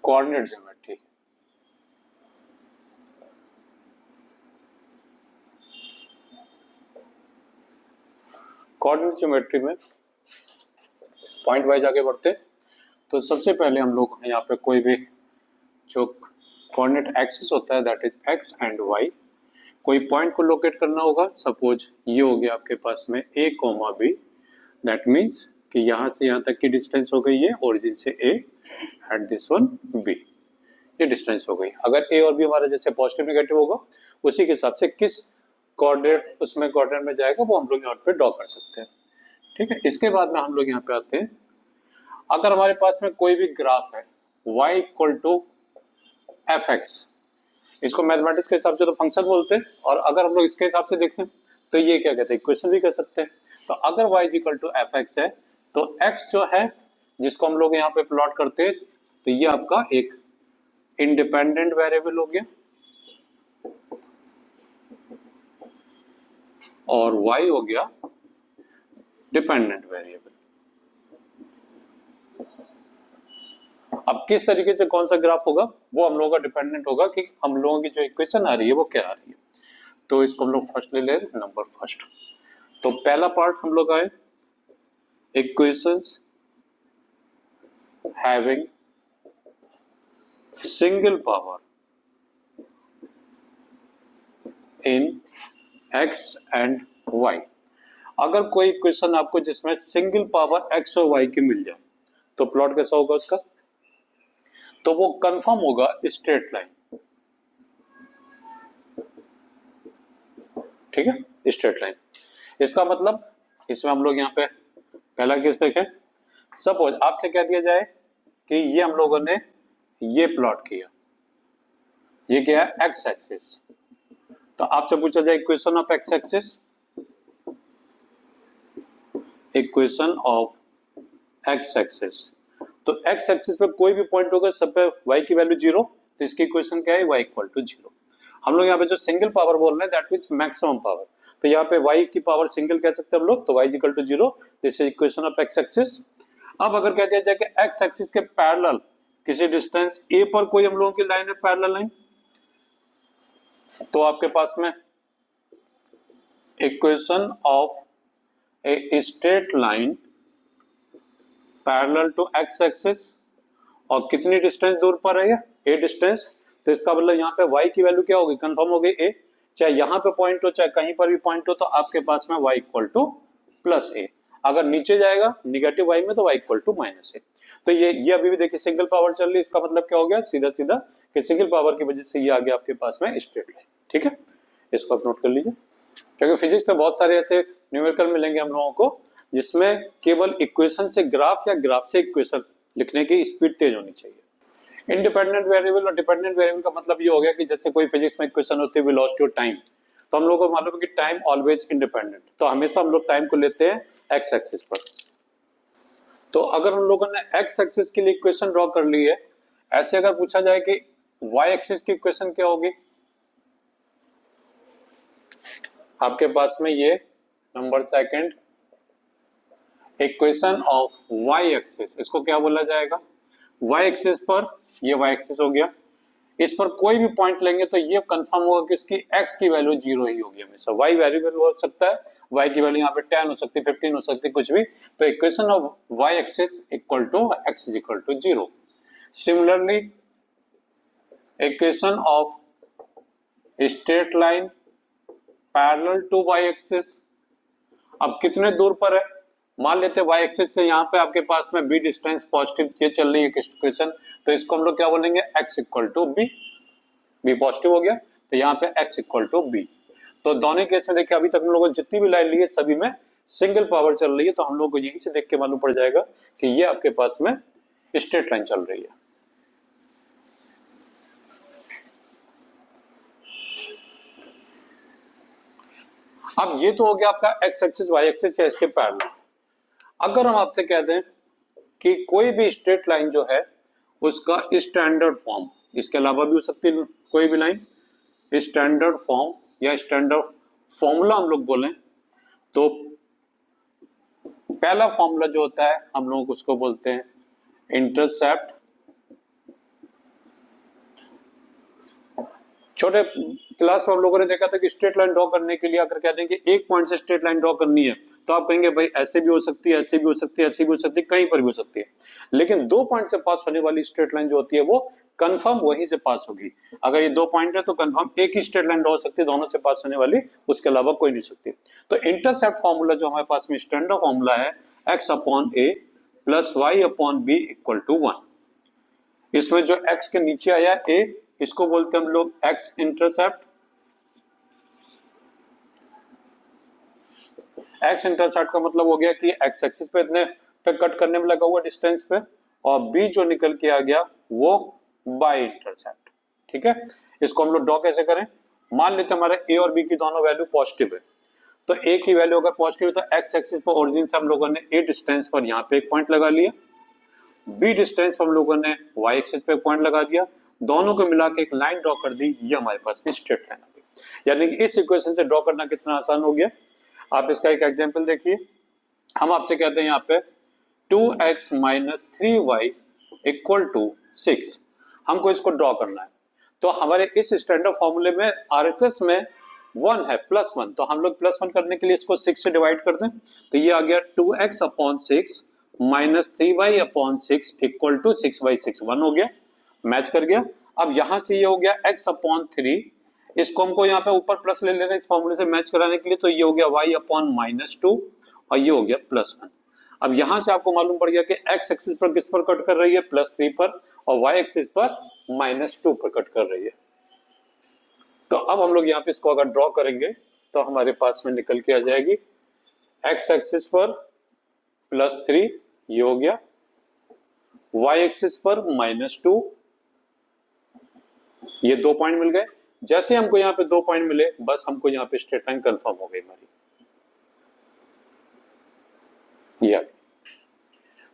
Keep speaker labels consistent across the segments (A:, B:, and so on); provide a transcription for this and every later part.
A: Coordinate geometry. Coordinate geometry में point wise आगे बढ़ते हैं। तो सबसे पहले हम लोग यहाँ पे कोई भी जो कोऑर्डिनेट एक्सिस होता है that is x and y, कोई पॉइंट को लोकेट करना होगा। सपोज ये हो गया आपके पास में a, b, दैट मीन्स कि यहाँ से यहाँ तक की डिस्टेंस हो गई है ओरिजिन से a at this one b, ये डिस्टेंस हो गई। अगर a और b हमारा जैसे पॉजिटिव नेगेटिव होगा उसी के हिसाब से किस कोऑर्डिनेट उसमें कोऑर्डिनेट में जाएगा वो हम लोग यहाँ पे ड्रॉ कर सकते हैं। ठीक है, इसके बाद में हम लोग यहाँ पे आते हैं। अगर हमारे पास में कोई भी ग्राफ है y equal to f x, इसको मैथमेटिक्स के हिसाब से तो फंक्शन बोलते हैं, और अगर हम लोग इसके हिसाब से देखें तो ये क्या कहते हैं, इक्वेशन भी कह सकते हैं। तो अगर y equal to f x है तो x जो है जिसको हम लोग यहाँ पे प्लॉट करते हैं तो ये आपका एक इंडिपेंडेंट वेरिएबल हो गया और y हो गया डिपेंडेंट वेरिएबल। अब किस तरीके से कौन सा ग्राफ होगा वो हम लोगों का डिपेंडेंट होगा कि हम लोगों की जो इक्वेशन आ रही है वो क्या आ रही है। तो इसको हम लोग फर्स्ट ले ले नंबर फर्स्ट। तो पहला पार्ट हम लोग आए equations having single power in x and y। अगर कोई इक्वेशन आपको जिसमें सिंगल पावर x और y की मिल जाए तो प्लॉट कैसा होगा उसका, तो वो कंफर्म होगा स्ट्रेट लाइन। ठीक है, स्ट्रेट लाइन। इसका मतलब इसमें हम लोग यहाँ पे पहला केस देखें। सपोज आपसे कह दिया जाए कि ये हम लोगों ने ये प्लॉट किया, ये क्या है एक्स एक्सिस। तो आपसे पूछा जाए equation of x axis, equation of x axis. तो एक्स एक्सिस पे कोई भी पॉइंट होगा सब पे y की वैल्यू 0, तो इसकी इक्वेशन क्या है y इक्वल टू 0। हम लोग यहाँ पे जो सिंगल पावर बोल रहे हैं दैट मींस मैक्सिमम पावर, तो यहाँ पे y की पावर सिंगल कह सकते हैं हम लोग, तो y equal to 0, this is equation of x axis. अब अगर कह दिया जाए कि एक्स एक्सिस के पैरेलल किसी डिस्टेंस a पर कोई हम लोगों की लाइन है पैरेलल लाइन, तो आपके पास में equation of a straight line parallel to x axis, और कितनी डिस्टेंस दूर पर है ये a डिस्टेंस, तो इसका मतलब यहाँ पे y की वैल्यू क्या होगी, कंफर्म हो गई a। चाहे यहाँ पे पॉइंट हो चाहे कहीं पर भी पॉइंट हो तो आपके पास में y equal to plus a। अगर नीचे जाएगा निगेटिव y में तो y equal to minus a। तो ये अभी भी देखिए सिंगल पावर चल रही है, इसका मतलब क्या हो गया सीधा सीधा कि सिंगल पावर की वजह से ये आ गया आपके पास में स्ट्रेट लाइन। ठीक है, इसको आप नोट कर लीजिए, क्योंकि फिजिक्स में बहुत सारे ऐसे न्यूमेरिकल मिलेंगे हम लोगों को जिसमें केवल इक्वेशन से ग्राफ या ग्राफ से इक्वेशन लिखने की स्पीड तेज होनी चाहिए। इंडिपेंडेंट वेरिएबल और डिपेंडेंट वेरिएबल का मतलब ये हो गया कि जैसे कोई फिजिक्स में इक्वेशन होती है वेलोसिटी और टाइम, तो हम लोगों को मालूम है कि टाइम ऑलवेज इंडिपेंडेंट, तो हमेशा हम लोग टाइम को लेते हैं एक्स एक्सिस पर। तो अगर हम लोगों ने एक्स एक्सिस के लिए इक्वेशन ड्रॉ कर ली है, ऐसे अगर पूछा जाए कि वाई एक्सिस की इक्वेशन क्या होगी, आपके पास में ये number second equation of y axis, इसको क्या बोला जाएगा, वाई एक्सिस पर ये वाई एक्सिस हो गया, इस पर कोई भी पॉइंट लेंगे तो ये कंफर्म होगा कि इसकी x की वैल्यू 0 ही होगी हमेशा। y वेरिएबल हो सकता है, y की वैल्यू यहाँ पे 10 हो सकती है, 15 हो सकती है, कुछ भी। तो equation of y axis equal to x is equal to 0। Similarly equation of straight line parallel to y axis, अब कितने दूर पर है, मान लेते हैं y एक्सिस से यहाँ पे आपके पास में b डिस्टेंस पॉजिटिव ये चल रही है इक्वेशन, तो इसको हम लोग क्या बोलेंगे x equal to b, b positive हो गया तो यहाँ पे x इक्वल टू b। तो दोनों केस में देखिए अभी तक हम लोगों ने जितनी भी लाइन ली है सभी में सिंगल पावर चल रही है, तो हम लोग को यहीं से देख के मालूम पड़ जाएगा कि ये आपके पास में स्ट्रेट लाइन चल रही है। अब ये तो हो गया आपका x एक्सिस y एक्सिस या इसके पैरेलल। अगर हम आपसे कह दें कि कोई भी स्ट्रेट लाइन जो है उसका स्टैंडर्ड फॉर्म, इसके अलावा भी हो सकती है कोई भी लाइन, स्टैंडर्ड फॉर्म या स्टैंडर्ड फॉर्मूला हम लोग बोलें, तो पहला फॉर्मूला जो होता है हम लोग उसको बोलते हैं इंटरसेप्ट छोटे क्लास में हम लोगों ने देखा था कि स्ट्रेट लाइन ड्रॉ करने के लिए अगर कहते हैं कि एक पॉइंट से स्ट्रेट लाइन ड्रॉ करनी है तो आप कहेंगे भाई ऐसे भी हो सकती है, ऐसे भी हो सकती है, ऐसे भी हो सकती है, कहीं पर भी हो सकती है। लेकिन 2 पॉइंट से पास होने वाली स्ट्रेट लाइन जो होती है वो कंफर्म वहीं से पास होगी। अगर ये 2 पॉइंट है तो कंफर्म एक ही स्ट्रेट लाइन ड्रॉ हो सकती है, दोनों से पास होने वाली, उसके अलावा कोई नहीं सकती। तो इंटरसेप्ट फॉर्मूला जो हमारे पास में स्टैंडर्ड फॉर्मूला है x upon a plus y upon b equal to 1। इसमें जो x के नीचे आया a, इसको बोलते हैं हम लोग x इंटरसेप्ट। x इंटरसेप्ट का मतलब हो गया कि x एक्सिस पे इतने पे कट करने में लगा हुआ डिस्टेंस पे, और b जो निकल के आ गया वो y इंटरसेप्ट। ठीक है, इसको हम लोग ड्रॉ कैसे करें? मान लेते हैं हमारे a और b की दोनों वैल्यू पॉजिटिव है, तो a की वैल्यू अगर पॉजिटिव है तो x एक्सिस पर ओरिजिन से हम लोगों ने a डिस्टेंस पर यहाँ पे एक पॉइंट लगा लिया, b डिस्टेंस पर हम लोगों ने y एक्सिस पे पॉइंट लगा दिया, दोनों को मिला के एक लाइन ड्रॉ कर दी, ये हमारे पास में स्ट्रेट लाइन आ गई। यानी कि इस इक्वेशन से ड्रॉ करना कितना आसान हो गया। आप इसका एक एग्जांपल देखिए, हम आपसे कहते हैं यहाँ पे 2x minus 3y equal to 6, हमको इसको ड्रॉ करना है। तो हमारे इस स्टैंडर्ड फॉर्मूले में आरएचएस में 1 है +1, तो हम लोग +1 करने के लिए इसको 6 से डिवाइड कर दें, तो ये आ गया 2x upon 6 minus 3y upon 6 equal to 6/6, 1 हो गया, मैच कर गया। अब यहां से ये हो गया x अपॉन 3, इसको हमको यहाँ पे ऊपर प्लस ले लेना इस फॉर्मूले से मैच कराने के लिए, तो ये हो गया y अपॉन -2 और ये हो गया +1। अब यहां से आपको मालूम पड़ गया कि x एक्सिस पर किस पर कट कर रही है, +3 पर, और y एक्सिस पर -2 पर कट कर रही है। तो अब हम लोग यहाँ पे इसको अगर ड्रॉ करेंगे तो हमारे पास में निकल के आ जाएगी x एक्सिस पर +3, ये हो गया, y एक्सिस पर -2, ये 2 पॉइंट मिल गए। जैसे हमको यहाँ पे 2 पॉइंट मिले, बस हमको यहाँ पे स्ट्रेट लाइन कंफर्म हो गई हमारी, ये।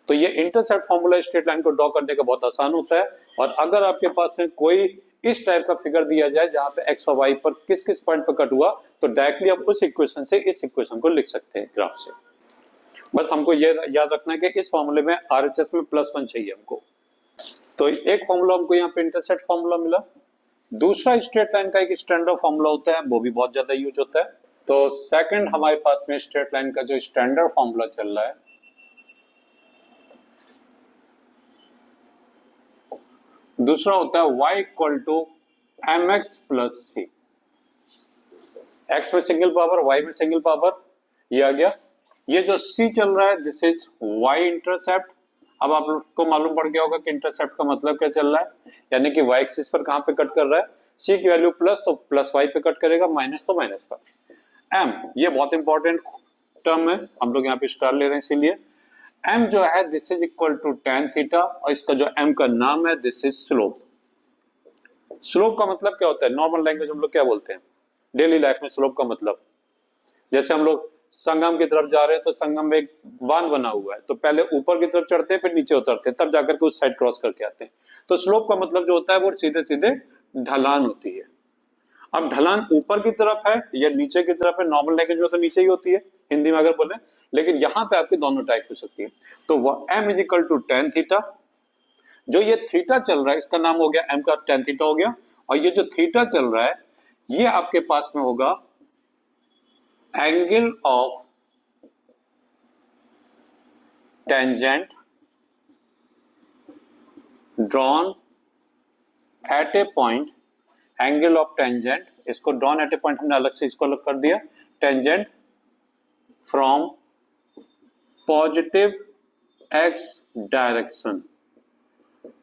A: तो ये इंटरसेप्ट फॉर्मूला स्ट्रेट लाइन को ड्रॉ करने का बहुत आसान होता है। और अगर आपके पास में कोई इस टाइप का फिगर दिया जाए जहां पे x और y पर किस किस पॉइंट पर कट हुआ, तो डायरेक्टली आप उस इक्वेशन से इस इक्वेशन को लिख सकते हैं ग्राफ से। बस हमको ये याद रखना है कि इस फॉर्मूले में आरएचएस में +1 चाहिए हमको। तो एक फॉर्मूला हमको यहाँ पे इंटरसेप्ट फॉर्मूला मिला। दूसरा स्ट्रेट लाइन का एक स्टैंडर्ड फॉर्मूला होता है, वो भी बहुत ज्यादा यूज होता है। तो सेकंड हमारे पास में स्ट्रेट लाइन का जो स्टैंडर्ड फॉर्मूला चल रहा है, दूसरा होता है y equal to mx plus c। x में सिंगल पावर, y में सिंगल पावर, ये आ गया। ये जो c चल रहा है दिस इज y इंटरसेप्ट। अब आप लोग को मालूम पड़ गया होगा कि इंटरसेप्ट का मतलब क्या चल रहा है, यानी कि y एक्सिस पर कहां पे कट कर रहा है, c की वैल्यू प्लस तो प्लस y पे कट करेगा, माइनस तो माइनस पर। m, ये बहुत इंपॉर्टेंट टर्म है, हम लोग यहाँ पे स्टार ले रहे हैं इसीलिए। m जो है this is equal to tan theta, और इसका जो m का नाम है दिस इज स्लोप। स्लोप का मतलब क्या होता है, नॉर्मल लैंग्वेज हम लोग क्या बोलते हैं डेली लाइफ में स्लोप का मतलब, जैसे हम लोग संगम की तरफ जा रहे हैं तो संगम में एक बांध बना हुआ है, तो पहले ऊपर की तरफ चढ़ते हैं फिर नीचे उतरते हैं, तब जाकर के उस साइड क्रॉस करके आते हैं। तो स्लोप का मतलब जो होता है वो सीधे सीधे ढलान होती है। अब ढलान ऊपर की तरफ है या नीचे की तरफ है, नॉर्मल लैंग्वेज में तो नीचे ही होती है हिंदी में अगर बोले, लेकिन यहाँ पे आपकी दोनों टाइप हो सकती है। तो वह m is equal to tan theta, जो ये थीटा चल रहा है इसका नाम हो गया m का tan थीटा हो गया, और ये जो थीटा चल रहा है ये आपके पास में होगा angle of tangent drawn at A point, angle of tangent, इसको ड्रॉन एट ए पॉइंट हमने अलग से इसको अलग कर दिया, tangent from positive x direction.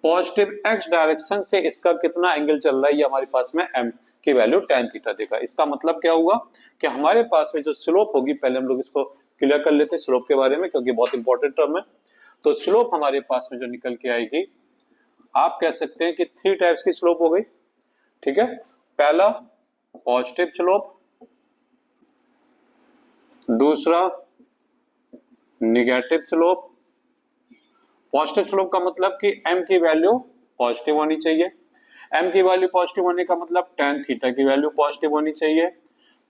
A: Positive x direction से इसका कितना एंगल चल रहा है, ये हमारे पास में m की वैल्यू tan थीटा देगा। इसका मतलब क्या हुआ कि हमारे पास में जो स्लोप होगी, पहले हम लोग इसको क्लियर कर लेते हैं स्लोप के बारे में क्योंकि बहुत इंपॉर्टेंट टर्म है। तो स्लोप हमारे पास में जो निकल के आएगी, आप कह सकते हैं कि 3 टाइप्स की स्लोप हो गई। ठीक है, पहला पॉजिटिव स्लोप, दूसरा निगेटिव स्लोप। पॉजिटिव स्लोप का मतलब कि m की वैल्यू पॉजिटिव होनी चाहिए, m की वैल्यू पॉजिटिव होने का मतलब tan थीटा की वैल्यू पॉजिटिव होनी चाहिए,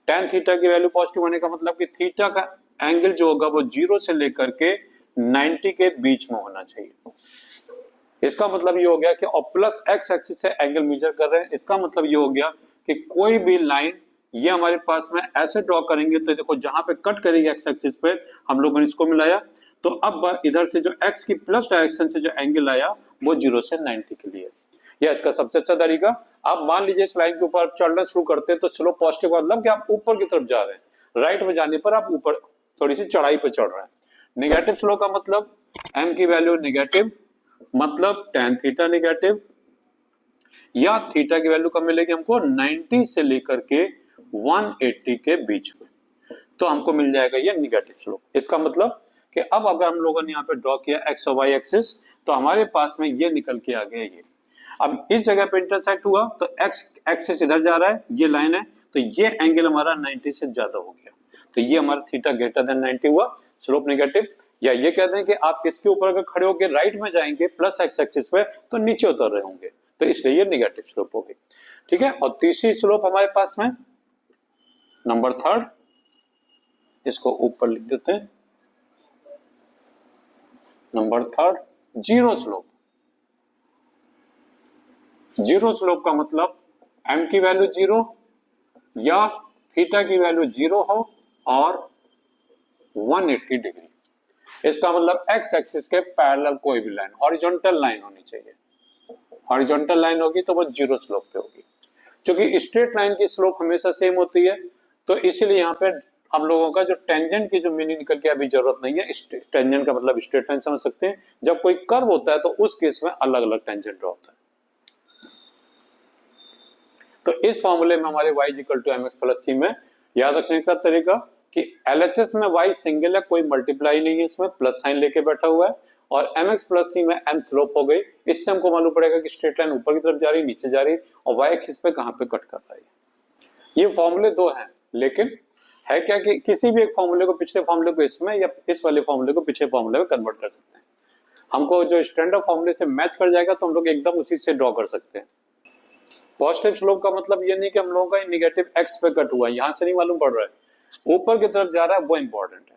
A: tan थीटा की वैल्यू पॉजिटिव होने का मतलब कि थीटा का एंगल जो होगा वो 0 से लेकर के 90 के बीच में होना चाहिए। इसका मतलब ये हो गया कि और प्लस x एक्सिस से एंगल मेजर कर रहे हैं, इसका मतलब ये हो गया कि कोई भी लाइन ये हमारे पास में ऐसे ड्रॉ करेंगे तो देखो जहां पे कट करेगी एक्स एक्सिस पे हम लोगों ने इसको मिलाया, तो अब इधर से जो एक्स की प्लस डायरेक्शन से जो एंगल आया वो 0 से 90 के लिए। यह इसका सबसे अच्छा तरीका। आप मान लीजिए इस लाइन के ऊपर आप चढ़ना शुरू करते हैं तो स्लोप पॉजिटिव का मतलब कि आप ऊपर की तरफ जा रहे हैं, राइट में जाने पर आप ऊपर थोड़ी सी चढ़ाई पे चढ़ रहे हैं। नेगेटिव स्लोप का मतलब m की वैल्यू नेगेटिव, मतलब tan थीटा नेगेटिव, या थीटा की वैल्यू कब मिलेगी हमको 90 से लेकर के 180 के बीच में, तो हमको मिल जाएगा ये नेगेटिव स्लोप। इसका मतलब कि अब अगर हम लोगों ने यहाँ पे ड्रॉ किया एक्स और वाई एक्सिस तो हमारे पास में ये निकल के आ गया ये। अब इस जगह पे इंटरसेक्ट हुआ तो एक्स एक्सिस इधर जा रहा है, ये लाइन है, तो ये एंगल हमारा 90 से ज्यादा हो गया, तो ये हमारा थीटा ग्रेटर देन 90 हुआ, स्लोप नेगेटिव। या ये कहते हैं कि आप इसके ऊपर अगर खड़े होकर राइट में जाएंगे प्लस एक्स एक्सिस पे तो नीचे उतर रहे होंगे, तो इसलिए ये नेगेटिव स्लोप होगी। ठीक है, और तीसरी स्लोप हमारे पास में नंबर थर्ड, इसको ऊपर लिख देते हैं, number third zero slope. Zero slope का मतलब m की वैल्यू 0 या थीटा की वैल्यू 0 हो और 180 डिग्री। इसका मतलब x एक्सिस के पैरेलल कोई भी लाइन, हॉरिजॉन्टल लाइन होनी चाहिए। हॉरिजॉन्टल लाइन होगी तो वो जीरो स्लोप पे होगी। क्योंकि स्ट्रेट लाइन की स्लोप हमेशा सेम होती है, तो इसीलिए यहाँ पे हम लोगों का जो टेंजेंट की जो मीनिंग निकल के अभी जरूरत नहीं है। टेंजेंट का मतलब स्ट्रेट लाइन समझ सकते हैं, जब कोई कर्व होता है तो उस केस में अलग अलग टेंजेंट ड्रॉ होता है। तो इस फॉर्मूले में हमारे y mx प्लस c में याद रखने का तरीका कि LHS में y सिंगल है, कोई मल्टीप्लाई नहीं है, इसमें प्लस साइन लेके बैठा हुआ है, और mx प्लस c में m स्लोप हो गई। इससे हमको मालूम पड़ेगा कि स्ट्रेट लाइन ऊपर की तरफ जा रही है, नीचे जा रही है, और y एक्सिस पे कहां पे कट कर रहा है। ये फॉर्मूले दो हैं, लेकिन है क्या कि किसी भी एक फॉर्मूले को पिछले फॉर्मूले को इसमें या इस वाले फॉर्मूले को पिछले फॉर्मूले में कन्वर्ट कर सकते हैं। हमको जो स्टैंडर्ड फॉर्मूले से मैच कर जाएगा तो हम लोग एकदम उसी से ड्रॉ कर सकते हैं। पॉजिटिव स्लोप का मतलब ये नहीं कि हम लोगों का नेगेटिव एक्स पे कट हुआ, यहां से नहीं मालूम पड़ रहा है, ऊपर की तरफ जा रहा है, वो इंपॉर्टेंट है।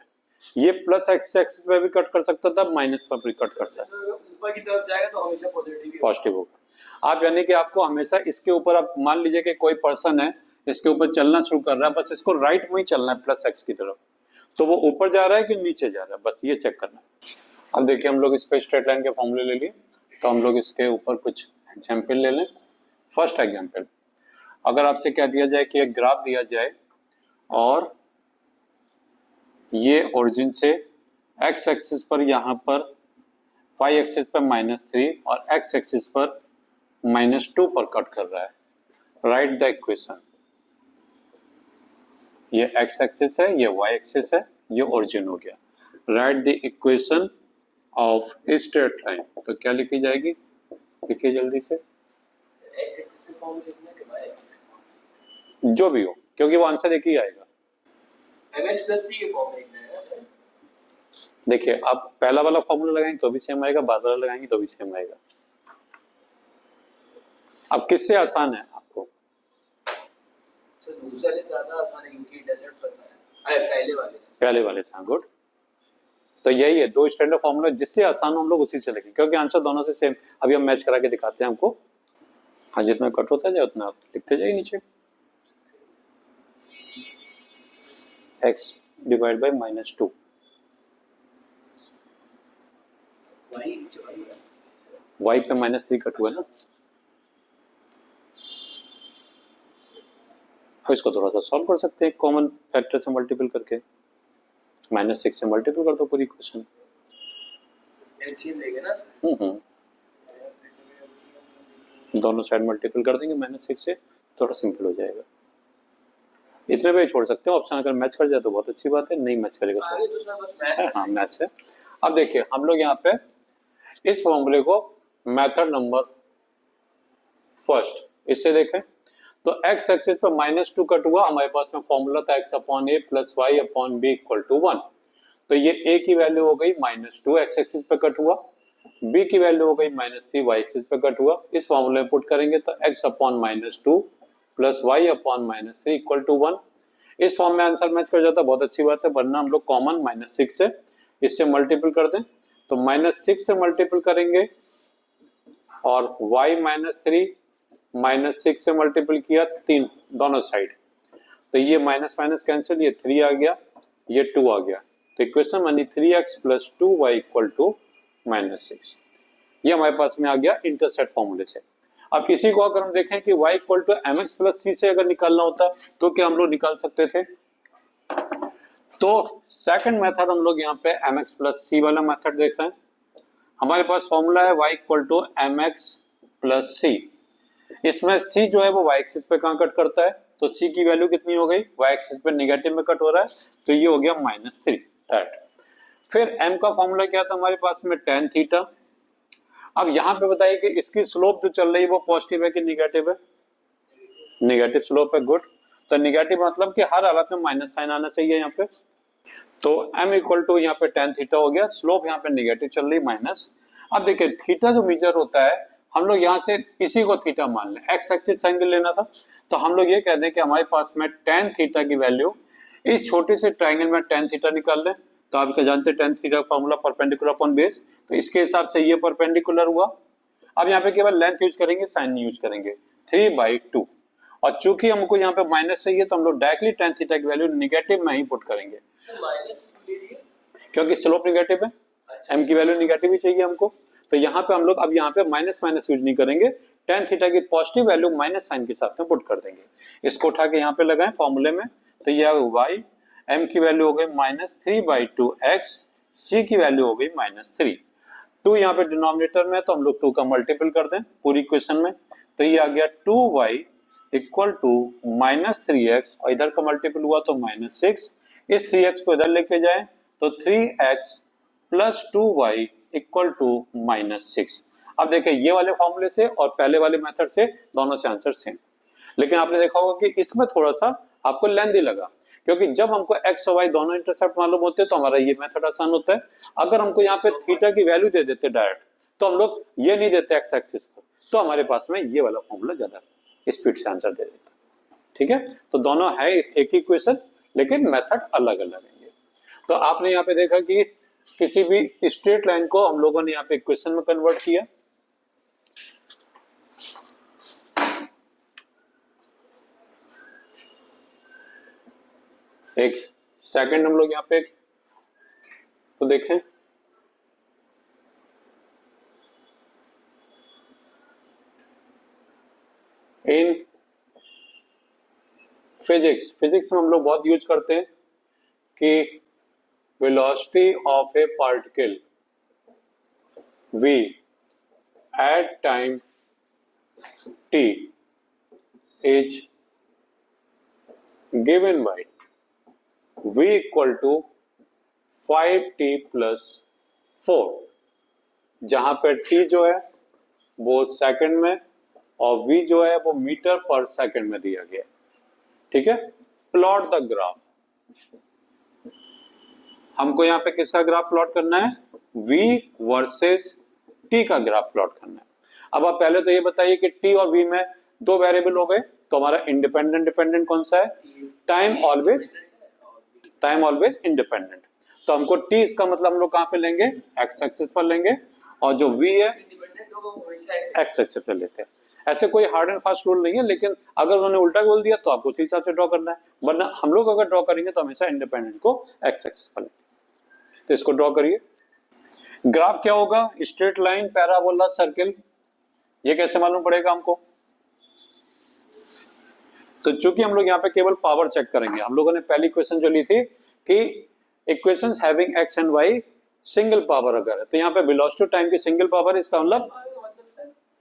A: ये प्लस एक्स एक्सिस पे भी कट कर सकता था, माइनस पर भी कट कर सकता है।
B: ऊपर की तरफ जाएगा तो हमेशा
A: पॉजिटिव होगा। आप यानी कि आपको हमेशा इसके ऊपर, आप मान लीजिए कि कोई पर्सन है इसके ऊपर चलना शुरू कर रहा है, बस इसको राइट में ही चलना है प्लस एक्स की तरफ, तो वो ऊपर जा रहा है कि नीचे जा रहा है, बस ये चेक करना है। अब देखिए हम लोग इस पे स्ट्रेट लाइन के फॉर्मूले ले लिए, तो हम लोग इसके ऊपर कुछ एग्जाम्पल ले लें। फर्स्ट एग्जाम्पल, अगर आपसे क्या दिया जाए कि एक ग्राफ दिया जाए और ये ओरिजिन से एक्स एक्सिस पर यहाँ पर वाई एक्सिस पर -3 और एक्स एक्सिस पर -2 पर कट कर रहा है। Right the equation. ये एक्स एक्सिस है, ये वाई एक्सिस है, ये ओरिजिन हो गया। Right the equation of straight line, तो क्या लिखी जाएगी, लिखिए जल्दी से, जो भी हो, क्योंकि वो आंसर एक ही आएगा।
B: mx प्लस c के फॉर्म में लिखना है ना सर।
A: देखिए आप पहला वाला फॉर्मूला लगाएंगे तो भी सेम आएगा, बाद वाला लगाएंगे तो भी सेम आएगा। अब किससे आसान है आपको?
B: सर दूसरे वाले से ज्यादा आसान है क्योंकि डेजर्ट पता है। अरे पहले वाले से
A: गुड। तो यही है दो स्टैंडर्ड फॉर्मूला, जिससे आसान हम लोग उसी से लिखें, क्योंकि आंसर दोनों से सेम। अभी हम मैच करा के दिखाते हैं हमको। हाँ, जितना कट होता जाए उतना आप लिखते जाइए नीचे। x डिवाइड बाय -2, y पे -3 कट हुआ है ना, तो इसको थोड़ा सा सॉल्व कर सकते हैं कॉमन फैक्टर से मल्टीपल करके। -6 से मल्टीपल कर दो पूरी इक्वेशन।
B: एलसीएम लेंगे ना सर।
A: दोनों साइड मल्टीपल कर देंगे -6 से, थोड़ा सिंपल हो जाएगा। इतने पे छोड़ सकते हो, ऑप्शन अगर मैच कर जाए तो बहुत अच्छी बात है, नहीं मैच करेगा
B: आगे तो सर बस मैच है।
A: हाँ मैच है। अब देखिए हम लोग यहाँ पे इस फॉर्मूले को मेथड नंबर फर्स्ट इससे देखें तो x एक्सिस पर -2 कट हुआ, हमारे पास में फॉर्मूला था x upon a plus y upon b equal to 1। तो ये a की वैल्यू हो गई -2 x एक्सिस पे कट हुआ, b की वैल्यू हो गई -3 y एक्सिस पे कट हुआ। इस फॉर्मूले में पुट करेंगे तो x upon -2 plus y upon -3 equal to 1। इस फॉर्म में आंसर मैच कर जाता, बहुत अच्छी बात है, वरना हम लोग कॉमन -6 से इससे मल्टीपल कर दें, तो -6 से मल्टीपल करेंगे और y -3 -6 से मल्टीपल किया 3 दोनों साइड, तो ये माइनस माइनस कैंसिल, ये 3 आ गया, ये 2 आ गया, तो इक्वेशन बनी 3x + 2y = -6। ये हमारे पास में आ गया इंटरसेप्ट फॉर्मूले से। अब इसी को अगर हम देखें कि y = mx + c से अगर निकालना होता तो क्या हम लोग निकाल सकते थे? तो सेकंड मेथड हम लोग यहाँ पे mx + c वाला मेथड देख रहे हैं। हमारे पास फॉर्मूला है y = mx + c। इसमें c जो है वो y एक्सिस पे कहाँ कट करता है, तो c की वैल्यू कितनी हो गई, y एक्सिस पे नेगेटिव में कट हो रहा है, तो ये हो गया -3 राइट। फिर m का फॉर्मूला क्या था हमारे पास में, tan थीटा। अब यहाँ पे बताइए कि इसकी स्लोप जो चल रही है वो पॉजिटिव है कि निगेटिव है? नेगेटिव स्लोप है, गुड। तो नेगेटिव मतलब कि हर हालत में माइनस साइन आना चाहिए यहाँ पे। तो m = यहाँ पे tan थीटा हो गया, स्लोप यहाँ पे नेगेटिव चल रही माइनस। अब देखिए थीटा जो मेजर होता है, हम लोग यहाँ से इसी को थीटा मान लें, एक्स एक्सिस एंगल लेना था, तो हम लोग ये कह दें कि हमारे पास में tan थीटा की वैल्यू, इस छोटे से ट्राइंगल में tan थीटा निकाल लें, तो आप क्या जानते हैं tan theta formula perpendicular upon base, तो इसके हिसाब से ये परपेंडिकुलर हुआ। अब यहाँ पे केवल लेंथ यूज करेंगे, साइन नहीं यूज करेंगे, 3/2। और चूंकि हमको यहाँ पे माइनस चाहिए तो हम लोग डायरेक्टली tan थीटा की वैल्यू नेगेटिव में ही पुट करेंगे, क्योंकि स्लोप नेगेटिव है, m की वैल्यू नेगेटिव ही चाहिए हमको। तो यहाँ पे हम लोग अब यहाँ पे माइनस माइनस यूज नहीं करेंगे, tan थीटा की पॉजिटिव वैल्यू माइनस साइन के साथ में पुट कर देंगे। इसको उठा के यहाँ पे लगाएं फॉर्मूले में, तो यह y, m की वैल्यू हो गई -3/2x, c की वैल्यू हो गई -3। 2 यहाँ पे डिनोमिनेटर में, तो हम लोग 2 का मल्टीपल कर दें पूरी इक्वेशन में, तो ये आ गया 2y = -3x, और इधर का मल्टीपल हुआ तो -6। इस 3x को इधर लेके जाएं तो 3x + 2y = -6। अब देखिए ये वाले फॉर्मूले से और पहले वाले मेथड से दोनों से आंसर सेम, लेकिन आपने देखा होगा कि इसमें थोड़ा सा आपको लेंथी लगा, क्योंकि जब हमको x और y दोनों इंटरसेप्ट मालूम होते हैं तो हमारा ये मेथड आसान होता है। अगर हमको यहाँ पे थीटा की वैल्यू दे देते डायरेक्ट, तो हम लोग ये नहीं देते x एक्सिस को, तो हमारे पास में ये वाला फॉर्मूला ज्यादा स्पीड से आंसर दे देता। ठीक है, तो दोनों है एक ही क्वेश्चन, लेकिन मेथड अलग अलग है। तो आपने यहाँ पे देखा कि किसी भी स्ट्रेट लाइन को हम लोगों ने यहाँ पे इक्वेशन में कन्वर्ट किया। एक सेकंड हम लोग यहाँ पे तो देखें, इन फिजिक्स में हम लोग बहुत यूज करते हैं कि velocity of A particle v at time t is given by v = 5t + 4, जहां पे t जो है वो सेकंड में और v जो है वो मीटर पर सेकंड में दिया गया। ठीक है, प्लॉट द ग्राफ। हमको यहाँ पे किसका ग्राफ प्लॉट करना है, v वर्सेस t का ग्राफ प्लॉट करना है। अब आप पहले तो ये बताइए कि t और v में दो वेरिएबल हो गए, तो हमारा इंडिपेंडेंट डिपेंडेंट कौन सा है, टाइम ऑलवेज इंडिपेंडेंट। तो हमको t इसका मतलब हम लोग कहाँ पे लेंगे, x एक्सिस पर लेंगे, और जो v है x एक्सिस पे लेते हैं। ऐसे कोई हार्ड एंड फास्ट रूल नहीं है, लेकिन अगर उन्होंने उल्टा बोल दिया तो आपको उसी हिसाब से ड्रॉ करना है, वरना हम लोग अगर ड्रॉ करेंगे तो हमेशा इंडिपेंडेंट को x एक्सिस पर लेंगे। तो इसको ड्रॉ करिए। ग्राफ क्या होगा, स्ट्रेट लाइन, पैराबोला, सर्किल, ये कैसे मालूम पड़ेगा हमको? तो चूंकि हम लोग यहाँ पे केवल पावर चेक करेंगे, हम लोगों ने पहली क्वेश्चन जो ली थी कि equations having x and y single power अगर है, तो यहाँ पे वेलोसिटी टाइम की सिंगल पावर, इसका मतलब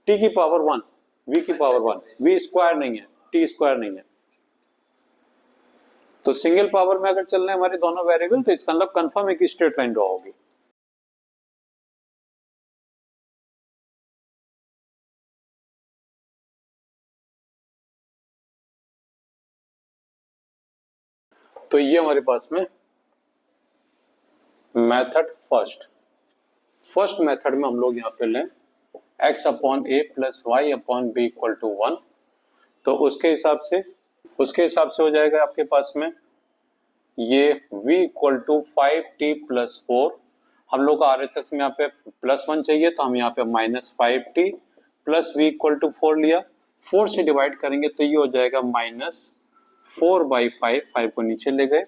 A: t की पावर 1, v की पावर 1, v स्क्वायर नहीं है, t स्क्वायर नहीं है। तो सिंगल पावर में अगर चल रहे हैं हमारे दोनों वेरिएबल, तो इसका मतलब कंफर्म है कि स्ट्रेट लाइन ड्रॉ होगी। तो ये हमारे पास में मेथड फर्स्ट मेथड में हम लोग यहाँ पे लें x/a + y/b = 1, तो उसके हिसाब से हो जाएगा आपके पास में ये v = 5t + 4। हम लोग का RHS में यहाँ पे +1 चाहिए, तो हम यहाँ पे -5t + v = 4 लिया, 4 से डिवाइड करेंगे तो ये हो जाएगा -4/5, 5 को नीचे ले गए,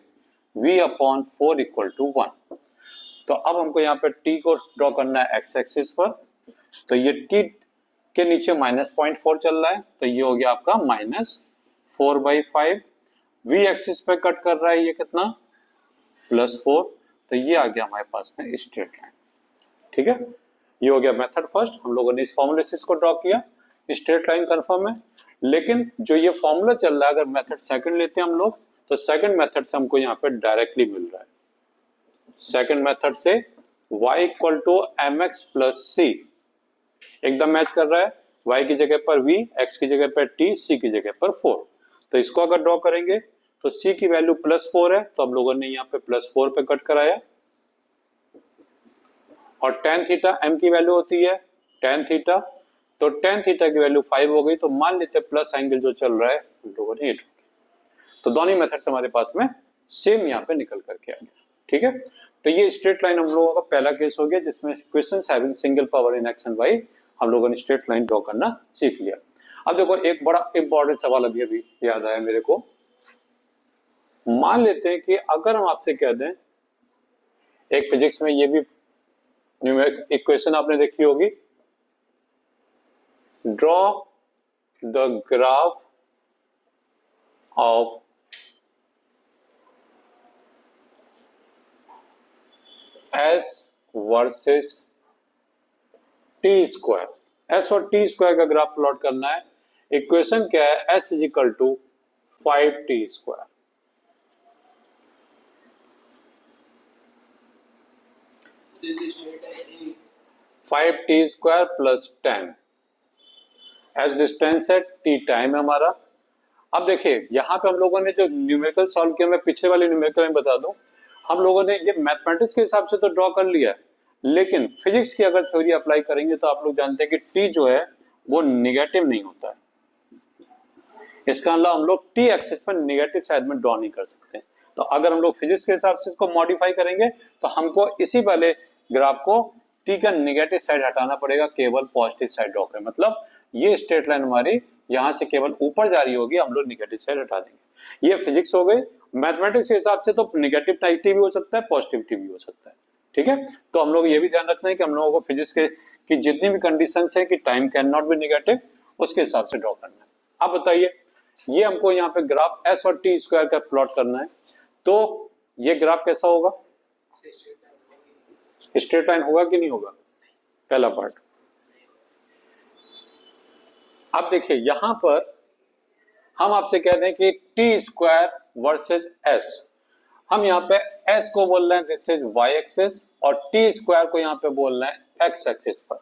A: v/4 इक्वल टू 1। तो अब हमको यहाँ पे t को ड्रॉ करना है x एक्सिस पर, तो ये t के नीचे -0.4 चल रहा है, तो ये हो गया आपका -4/5। v एक्सिस पे कट कर रहा है ये कितना, +4, तो ये आ गया हमारे पास में स्ट्रेट लाइन। ठीक है, ये हो गया मेथड फर्स्ट, हम लोगों ने इस फॉर्मूले से इसको ड्रॉ किया, स्ट्रेट लाइन कंफर्म है। लेकिन जो ये फॉर्मूला चल रहा है, अगर मेथड सेकंड लेते हैं हम लोग, तो सेकंड मेथड से हमको यहाँ पे डायरेक्टली मिल रहा है। सेकंड मेथड से y equal to mx plus c एकदम मैच कर रहा है, y की जगह पर v, x की जगह पर t, c की जगह पर 4। तो इसको अगर ड्रॉ करेंगे तो c की वैल्यू +4 है, तो हम लोगों ने यहाँ पे +4 पे कट कराया, और tan थीटा m की वैल्यू होती है tan थीटा, तो tan थीटा की वैल्यू 5 हो गई, तो मान लेते हैं प्लस एंगल जो चल रहा है हम लोगों ने ये ड्रॉ किया। तो दोनों मेथड से हमारे पास में सेम यहाँ पे निकल करके आ गया। ठीक है, तो ये स्ट्रेट लाइन हम लोगों का पहला केस हो गया जिसमें equations having single power in x and y हम लोगों ने स्ट्रेट लाइन ड्रॉ करना सीख लिया। अब देखो एक बड़ा इंपॉर्टेंट सवाल अभी याद आया मेरे को। मान लेते हैं कि अगर हम आपसे कह दें, एक फिजिक्स में ये भी न्यूमेरिक इक्वेशन आपने देखी होगी, draw the graph of S versus t square. S और टी स्क्वायर का ग्राफ प्लॉट करना है। इक्वेशन क्या है, S is equal to 5t square. Five t square plus 10, S distance है, टी टाइम है हमारा। अब देखिए यहाँ पे हम लोगों ने जो न्यूमेरिकल सॉल्व किया, मैं पिछले वाले न्यूमेरिकल में बता दूं, हम लोगों ने ये मैथमेटिक्स के हिसाब से तो ड्रॉ कर लिया है, लेकिन फिजिक्स की अगर थ्योरी अप्लाई करेंगे तो आप लोग जानते हैं कि टी जो है वो निगेटिव नहीं होता है। इसका मतलब हम लोग टी एक्सिस पर निगेटिव साइड में ड्रॉ नहीं कर सकते। तो अगर हम लोग फिजिक्स के हिसाब से इसको मॉडिफाई करेंगे तो हमको इसी वाले ग्राफ को टी का निगेटिव साइड हटाना पड़ेगा, केवल पॉजिटिव साइड ड्रॉ करें। मतलब ये स्ट्रेट लाइन हमारी यहाँ से केवल ऊपर जा रही होगी, हम लोग निगेटिव साइड हटा देंगे। ये फिजिक्स हो गई। मैथमेटिक्स के हिसाब से तो निगेटिव टी भी हो सकता है, पॉजिटिव भी हो सकता है। ठीक है, तो हम लोग ये भी ध्यान रखना है कि हम लोगों को फिजिक्स के की जितनी भी कंडीशन है कि time can not be negative, उसके हिसाब से ड्रॉ करना है। अब बताइए, ये हमको यहाँ पे ग्राफ एस और टी स्क्वायर का प्लॉट करना है, तो ये ग्राफ कैसा होगा, स्ट्रेट लाइन होगा कि नहीं होगा, पहला पार्ट। अब देखिए यहां पर हम आपसे कह दें कि टी स्क्वायर वर्सेस एस, हम यहाँ पे एस को बोल रहे हैं दिस इज वाई एक्सिस, और टी स्क्वायर को यहाँ पे बोल रहे हैं एक्स एक्सिस पर।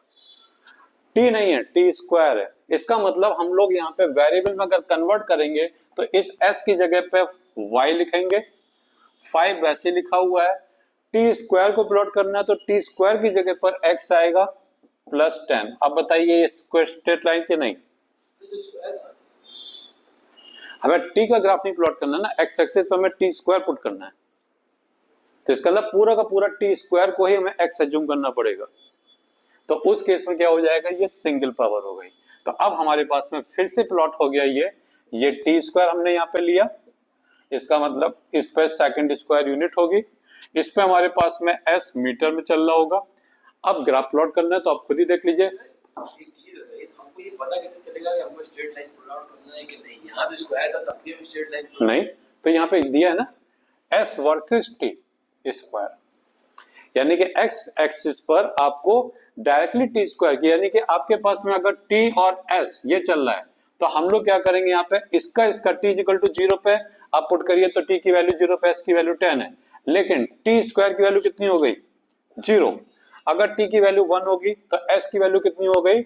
A: टी नहीं है, टी स्क्वायर है। इसका मतलब हम लोग यहाँ पे वेरिएबल में अगर कन्वर्ट करेंगे तो इस s की जगह पे y लिखेंगे, 5 वैसे लिखा हुआ है। टी स्क्वायर को प्लॉट करना है तो टी स्क्वायर की जगह पर x आएगा प्लस 10। अब बताइए ये स्ट्रेट लाइन के नहीं, हमें t का ग्राफ नहीं प्लॉट करना ना, x एक्सिस पर हमें टी स्क्वायर पुट करना है, तो इसका मतलब पूरा का पूरा टी स्क्वायर को ही हमें x एज्यूम करना पड़ेगा। तो उस केस में क्या हो जाएगा, ये सिंगल पावर हो गई। तो अब हमारे पास में फिर से प्लॉट हो गया ये टी स्क्वायर हमने यहाँ पे लिया, इसका मतलब इस पे सेकंड स्क्वायर यूनिट होगी, इस पे हमारे पास में s मीटर में चल रहा होगा। अब ग्राफ प्लॉट करना है तो आप खुद ही देख लीजिए।
B: हमको ये पता कैसे चलेगा कि हमको स्ट्रेट लाइन प्लॉट करना है कि नहीं? यहाँ तो स्क्वायर था तब भी हम स्ट्रेट लाइन
A: नहीं, तो यहाँ पे दिया है ना s वर्सेस टी स्क्वायर, यानी कि x एक्सिस पर आपको डायरेक्टली टी स्क्वायर की, यानी कि आपके पास में अगर t और s ये चल रहा है तो हम लोग क्या करेंगे, यहाँ पे इसका t इक्वल टू 0 पे आप पुट करिए तो t की वैल्यू 0 पे s की वैल्यू 10 है, लेकिन t स्क्वायर की वैल्यू कितनी हो गई 0। अगर t की वैल्यू 1 होगी तो s की वैल्यू कितनी हो गई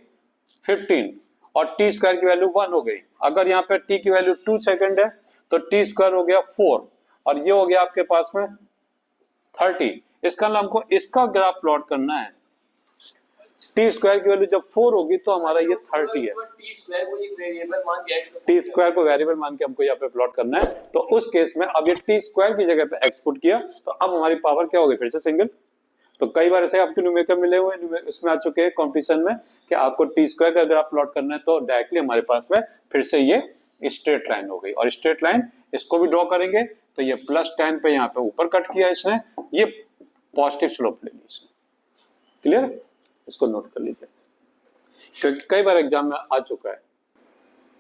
A: 15, और t स्क्वायर की वैल्यू 1 हो गई। अगर यहाँ पे t की वैल्यू 2 सेकंड है तो t स्क्वायर हो गया 4, और ये हो गया आपके पास में 30। इसका मतलब हमको इसका ग्राफ प्लॉट करना है। टी स्क्वायर की वैल्यू जब 4 होगी तो हमारा ये 30 है।
B: टी स्क्वायर को एक वेरिएबल मान के
A: टी स्क्वायर को वेरिएबल मान के हमको यहाँ पे प्लॉट करना है। तो उस केस में अब ये टी स्क्वायर की जगह पे एक्स पुट किया तो अब हमारी पावर क्या होगी, फिर से सिंगल। तो कई बार ऐसे आपके न्यूमेरिकल मिले हुए इसमें आ चुके हैं कॉम्पिटिशन में कि आपको टी स्क्वायर का अगर आप प्लॉट करना है तो डायरेक्टली हमारे पास में फिर से ये स्ट्रेट लाइन हो गई, और स्ट्रेट लाइन इसको भी ड्रॉ करेंगे तो ये +10 पे यहाँ पे ऊपर कट किया इसने, ये पॉजिटिव स्लोप ले ली इसने। क्लियर, इसको नोट कर लीजिए क्योंकि कई बार एग्जाम में आ चुका है।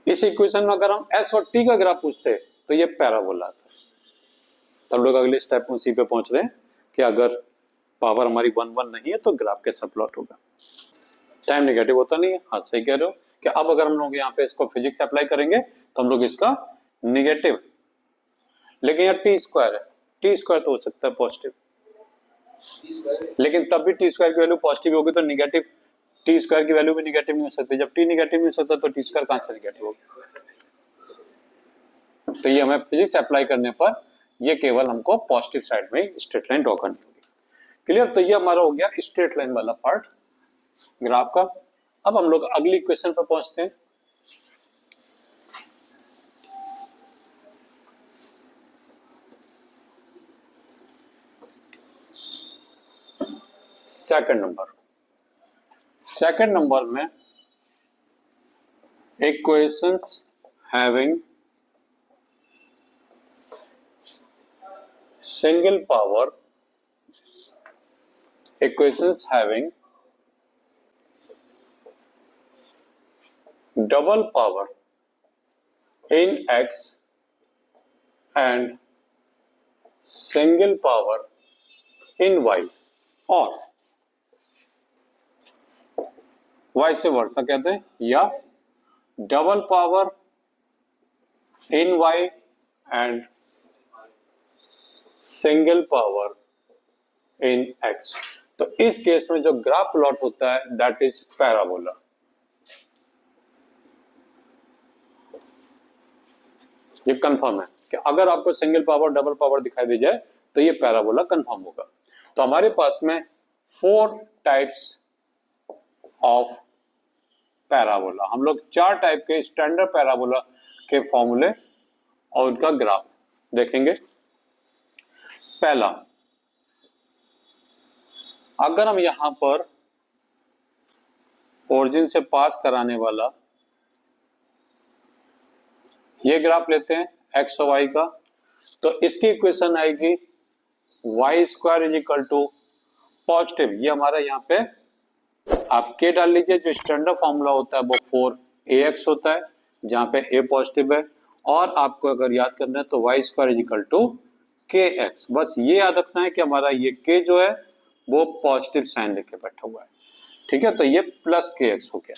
A: इस इक्वेशन में अगर हम एस और टी का ग्राफ पूछते तो ये पैराबोला था। तब लोग अगले स्टेप में उसी पे पहुंच रहे हैं कि अगर पावर हमारी 1 नहीं है तो ग्राफ कैसा प्लॉट होगा। टाइम नेगेटिव होता नहीं है, हाँ सही कह रहे हो कि अब अगर हम लोग यहाँ पे इसको फिजिक्स से अप्लाई करेंगे तो हम लोग इसका नेगेटिव, लेकिन यहाँ टी स्क्वायर है, टी स्क्वायर तो हो सकता है पॉजिटिव, लेकिन तब भी टी स्क्वायर की वैल्यू पॉजिटिव होगी तो नेगेटिव टी स्क्वायर की वैल्यू भी नेगेटिव नहीं हो सकती। जब टी नेगेटिव नहीं हो सकता तो टी स्क्वायर कहां से नेगेटिव होगा। तो ये हमें फिजिक्स अप्लाई करने पर ये केवल हमको पॉजिटिव साइड में स्ट्रेट लाइन ड्रॉ करनी होगी। क्लियर, तो ये हमारा हो गया स्ट्रेट लाइन वाला पार्ट ग्राफ का। अब हम लोग अगली क्वेश्चन पर पहुंचते हैं। सेकंड नंबर में equations having single power, equations having double power in x and single power in y, और वाई से वर्षा कहते हैं, या double power in y and single power in x. तो इस केस में जो ग्राफ प्लॉट होता है दैट इज पैराबोला। ये कंफर्म है कि अगर आपको सिंगल पावर डबल पावर दिखाई दे जाए तो ये पैराबोला कंफर्म होगा। तो हमारे पास में 4 टाइप्स ऑफ पैराबोला, हम लोग 4 टाइप के स्टैंडर्ड पैराबोला के फॉर्मूले और उनका ग्राफ देखेंगे। पहला, अगर हम यहां पर ओरिजिन से पास कराने वाला ये ग्राफ लेते हैं एक्स और वाई का, तो इसकी इक्वेशन आएगी y square is equal to positive, ये हमारा यहाँ पे आप के डाल लीजिए, जो स्टैंडर्ड फॉर्मूला होता है वो 4ax होता है जहां पे a पॉजिटिव है, और आपको अगर याद करना है तो y square is equal to kx। बस ये याद रखना है कि हमारा ये k जो है वो पॉजिटिव साइन लेके बैठा हुआ है, ठीक है। तो ये प्लस kx हो गया।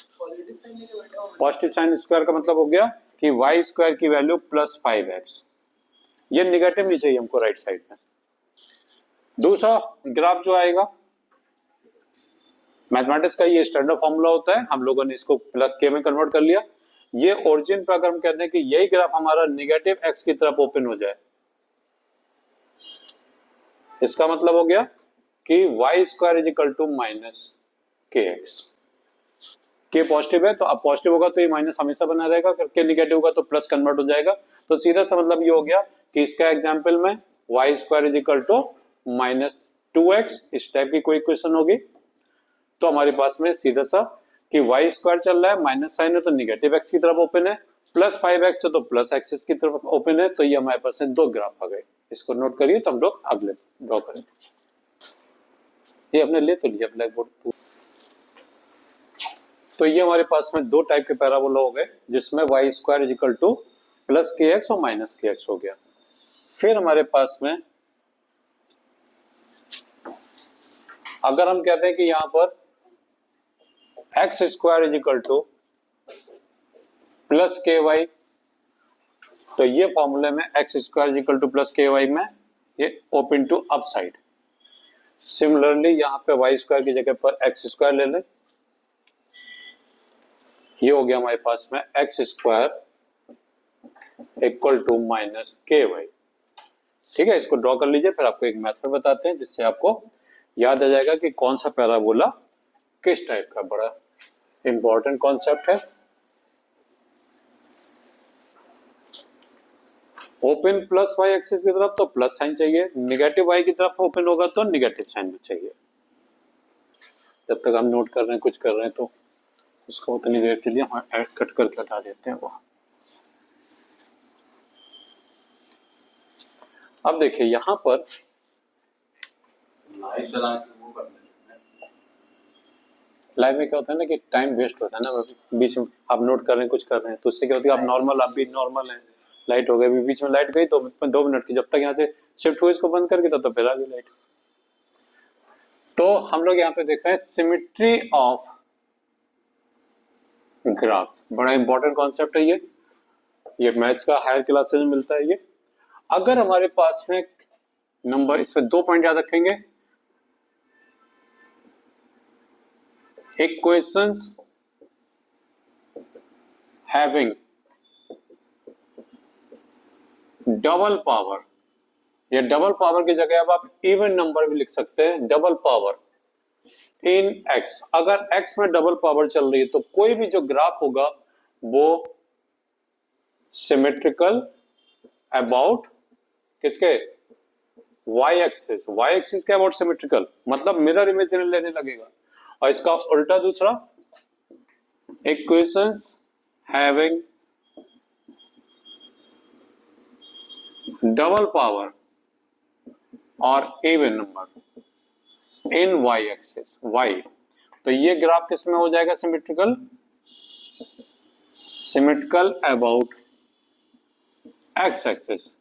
A: पॉजिटिव साइन स्क्वायर का मतलब हो गया कि वाई स्क्वायर की वैल्यू +5x, ये निगेटिव नहीं चाहिए हमको राइट साइड में। दूसरा ग्राफ जो आएगा, मैथमेटिक्स का ये स्टैंडर्ड फॉर्मूला होता है, हम लोगों ने इसको प्लस के में कन्वर्ट कर लिया। ये ओरिजिन पर अगर हम कहते हैं कि यही ग्राफ हमारा नेगेटिव एक्स की तरफ ओपन हो जाए, इसका मतलब हो गया कि y square is equal to -kx। K positive है तो अब पॉजिटिव होगा तो ये माइनस हमेशा बना रहेगा, के नेगेटिव होगा तो प्लस कन्वर्ट हो जाएगा। तो सीधा सा मतलब ये हो गया कि इसका एग्जाम्पल में y square is equal to -2x, इस टाइप की कोई इक्वेशन होगी। तो हमारे पास में सीधा सा कि वाई स्क्वायर चल रहा है, माइनस साइन है तो निगेटिव एक्स की तरफ ओपन है, +5x है तो प्लस एक्सिस की तरफ ओपन है। तो ये हमारे पास में 2 ग्राफ आ गए, इसको नोट करिए तो हम लोग अगले ड्रॉ करेंगे। ये हमने ले तो लिया ब्लैक बोर्ड। तो ये हमारे पास में 2 टाइप के पैराबोला हो गए जिसमें y square is equal to +kx और -kx हो गया। फिर हमारे पास में अगर हम कहते हैं कि यहां पर x square is equal to +ky, तो ये फॉर्मूले में x square is equal to +ky में ये open to up side. Similarly यहां पे वाई स्क्वायर की जगह पर एक्स स्क्वायर ले लें, ये हो गया हमारे पास में x square equal to -ky। ठीक है, इसको ड्रॉ कर लीजिए। फिर आपको एक मेथड बताते हैं जिससे आपको याद आ जाएगा कि कौन सा पैराबोला किस टाइप का, बड़ा इंपॉर्टेंट कॉन्सेप्ट है। ओपन प्लस वाई एक्सिस की तरफ तो प्लस साइन चाहिए, नेगेटिव वाई की तरफ ओपन होगा तो नेगेटिव साइन भी चाहिए। जब तक हम नोट कर रहे हैं कुछ कर रहे हैं तो उसको उतनी देर के लिए हम ऐड कट करके हटा देते हैं वो। अब देखिए यहाँ पर लाइव में क्या होता है ना कि टाइम वेस्ट होता है ना, बीच में आप नोट कर रहे हैं कुछ कर रहे हैं तो उससे क्या होता है आप नॉर्मल, आप भी नॉर्मल है, लाइट हो गई, बीच में लाइट गई तो 2 मिनट की, जब तक यहाँ से शिफ्ट हुई इसको बंद करके तब तक फिर आ गई लाइट। तो हम लोग यहाँ पे देख रहे हैं सिमेट्री ऑफ ग्राफ्स, बड़ा इंपॉर्टेंट कॉन्सेप्ट है ये मैथ्स का हायर क्लासेस में मिलता है ये। अगर हमारे पास में नंबर, इसमें 2 पॉइंट याद रखेंगे, equations having डबल पावर, या डबल पावर की जगह अब आप इवन नंबर भी लिख सकते हैं, डबल पावर इन x। अगर x में डबल पावर चल रही है तो कोई भी जो ग्राफ होगा वो सिमेट्रिकल अबाउट किसके, y एक्सिस। y एक्सिस के अबाउट सिमेट्रिकल मतलब मिरर इमेज लेने लगेगा। और इसका उल्टा दूसरा, इक्वेशंस हैविंग डबल पावर और even number in y axis, y। तो ये ग्राफ किस में हो जाएगा symmetrical, symmetrical about x axis.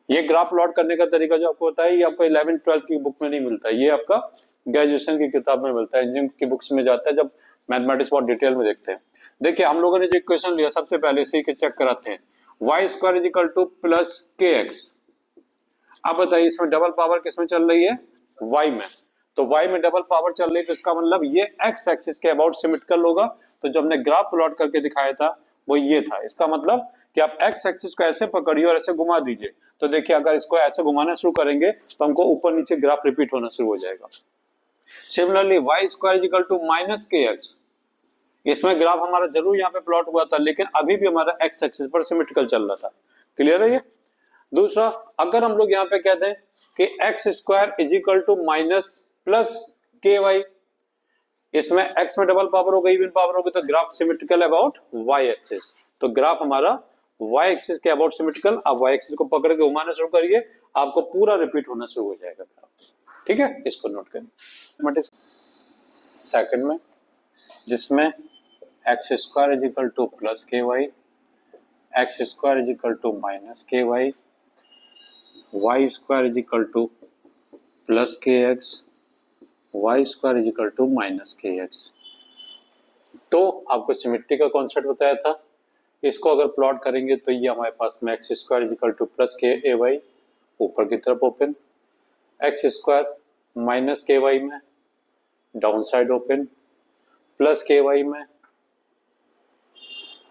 A: ये ग्राफ प्लॉट करने का तरीका जो आपको बताया ये आपको 11th-12th की बुक में नहीं मिलता, ये आपका ग्रेजुएशन की किताब में मिलता है, इंजीनियरिंग की बुक्स में जाता है जब मैथमेटिक्स बहुत डिटेल में देखते हैं। देखिए हम लोगों ने जो इक्वेशन लिया सबसे पहले इसी के चेक कराते हैं, y square is equal to plus k x. अब बताइए इसमें डबल पावर किसमें चल रही है, y में, तो y में डबल पावर चल रही है तो इसका मतलब ये x एक्सिस के अबाउट सिमेट्रिकल होगा। तो जो हमने ग्राफ प्लॉट करके दिखाया था वो ये था, इसका मतलब कि आप x एक्सिस को ऐसे पकड़िए और ऐसे घुमा दीजिए, तो देखिए अगर इसको ऐसे घुमाना शुरू करेंगे तो हमको ऊपर नीचे ग्राफ रिपीट होना शुरू हो जाएगा। Similarly y square is equal to minus k x, इसमें ग्राफ हमारा जरूर यहाँ पे प्लॉट हुआ था लेकिन अभी भी हमारा x एक्सिस पर सिमेट्रिकल चल रहा था। क्लियर है ये। दूसरा, अगर हम लोग यहाँ पे कहते हैं कि x square is equal to minus plus k y, इसमें x में डबल पावर हो गई, इवन पावर हो गई, तो graph symmetrical about y axis. तो ग्राफ हमारा y एक्सिस के अबाउट सिमेट्रिकल। आप y एक्सिस को पकड़ के घुमाना शुरू करिए, आपको पूरा रिपीट होना शुरू हो जाएगा ग्राफ। ठीक है, इसको नोट करें। सेकंड में जिसमें x square is equal to plus k y, x square is equal to minus k y, y square is equal to plus k x, y square is equal to minus k x. तो आपको symmetry का concept बताया था, इसको अगर plot करेंगे तो ये हमारे पास में x square is equal to plus के ए वाई ऊपर की तरफ open, x square minus k Y में down side open, plus k Y में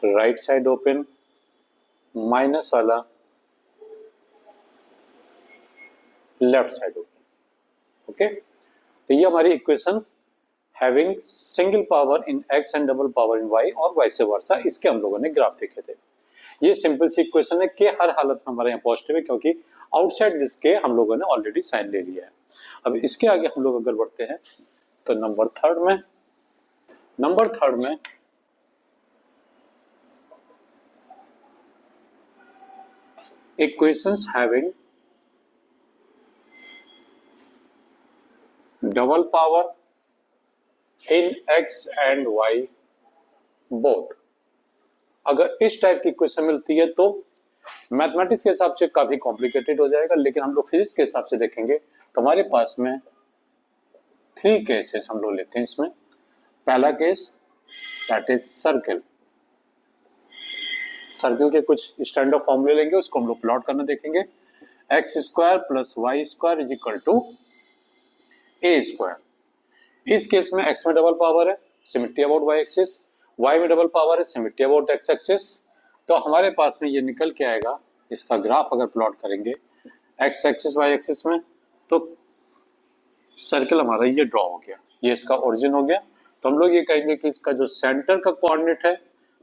A: राइट साइड ओपन, माइनस वाला लेफ्ट साइड ओपन। ओके, तो ये हमारी equation having single power in x and double power in y और vice versa, इसके हम लोगों ने ग्राफ देखे थे। ये सिंपल सी इक्वेशन है कि हर हालत में हमारे यहाँ पॉजिटिव है क्योंकि आउटसाइड जिसके हम लोगों ने ऑलरेडी साइन ले लिया है। अब इसके आगे हम लोग अगर बढ़ते हैं तो नंबर थर्ड में equations having double power in x and y both। अगर इस टाइप की इक्वेशन मिलती है तो मैथमेटिक्स के हिसाब से काफी कॉम्प्लिकेटेड हो जाएगा, लेकिन हम लोग फिजिक्स के हिसाब से देखेंगे तो हमारे पास में 3 केसेस हम लोग लेते हैं इसमें। पहला case that is circle, circle के कुछ स्टैंडर्ड फॉर्मूले लेंगे, उसको हम लोग प्लॉट करना देखेंगे। X square plus y square is equal to a square. इस केस में एक्स में डबल पावर है, symmetry about y axis, y में डबल पावर है, सिमेट्री अबाउट एक्स एक्सिस। तो हमारे पास में ये निकल के आएगा, इसका ग्राफ अगर प्लॉट करेंगे एक्स एक्सिस वाई एक्सिस में तो सर्किल हमारा ये ड्रॉ हो गया, ये इसका ओरिजिन हो गया। तो हम लोग ये कहेंगे कि इसका जो सेंटर का कोऑर्डिनेट है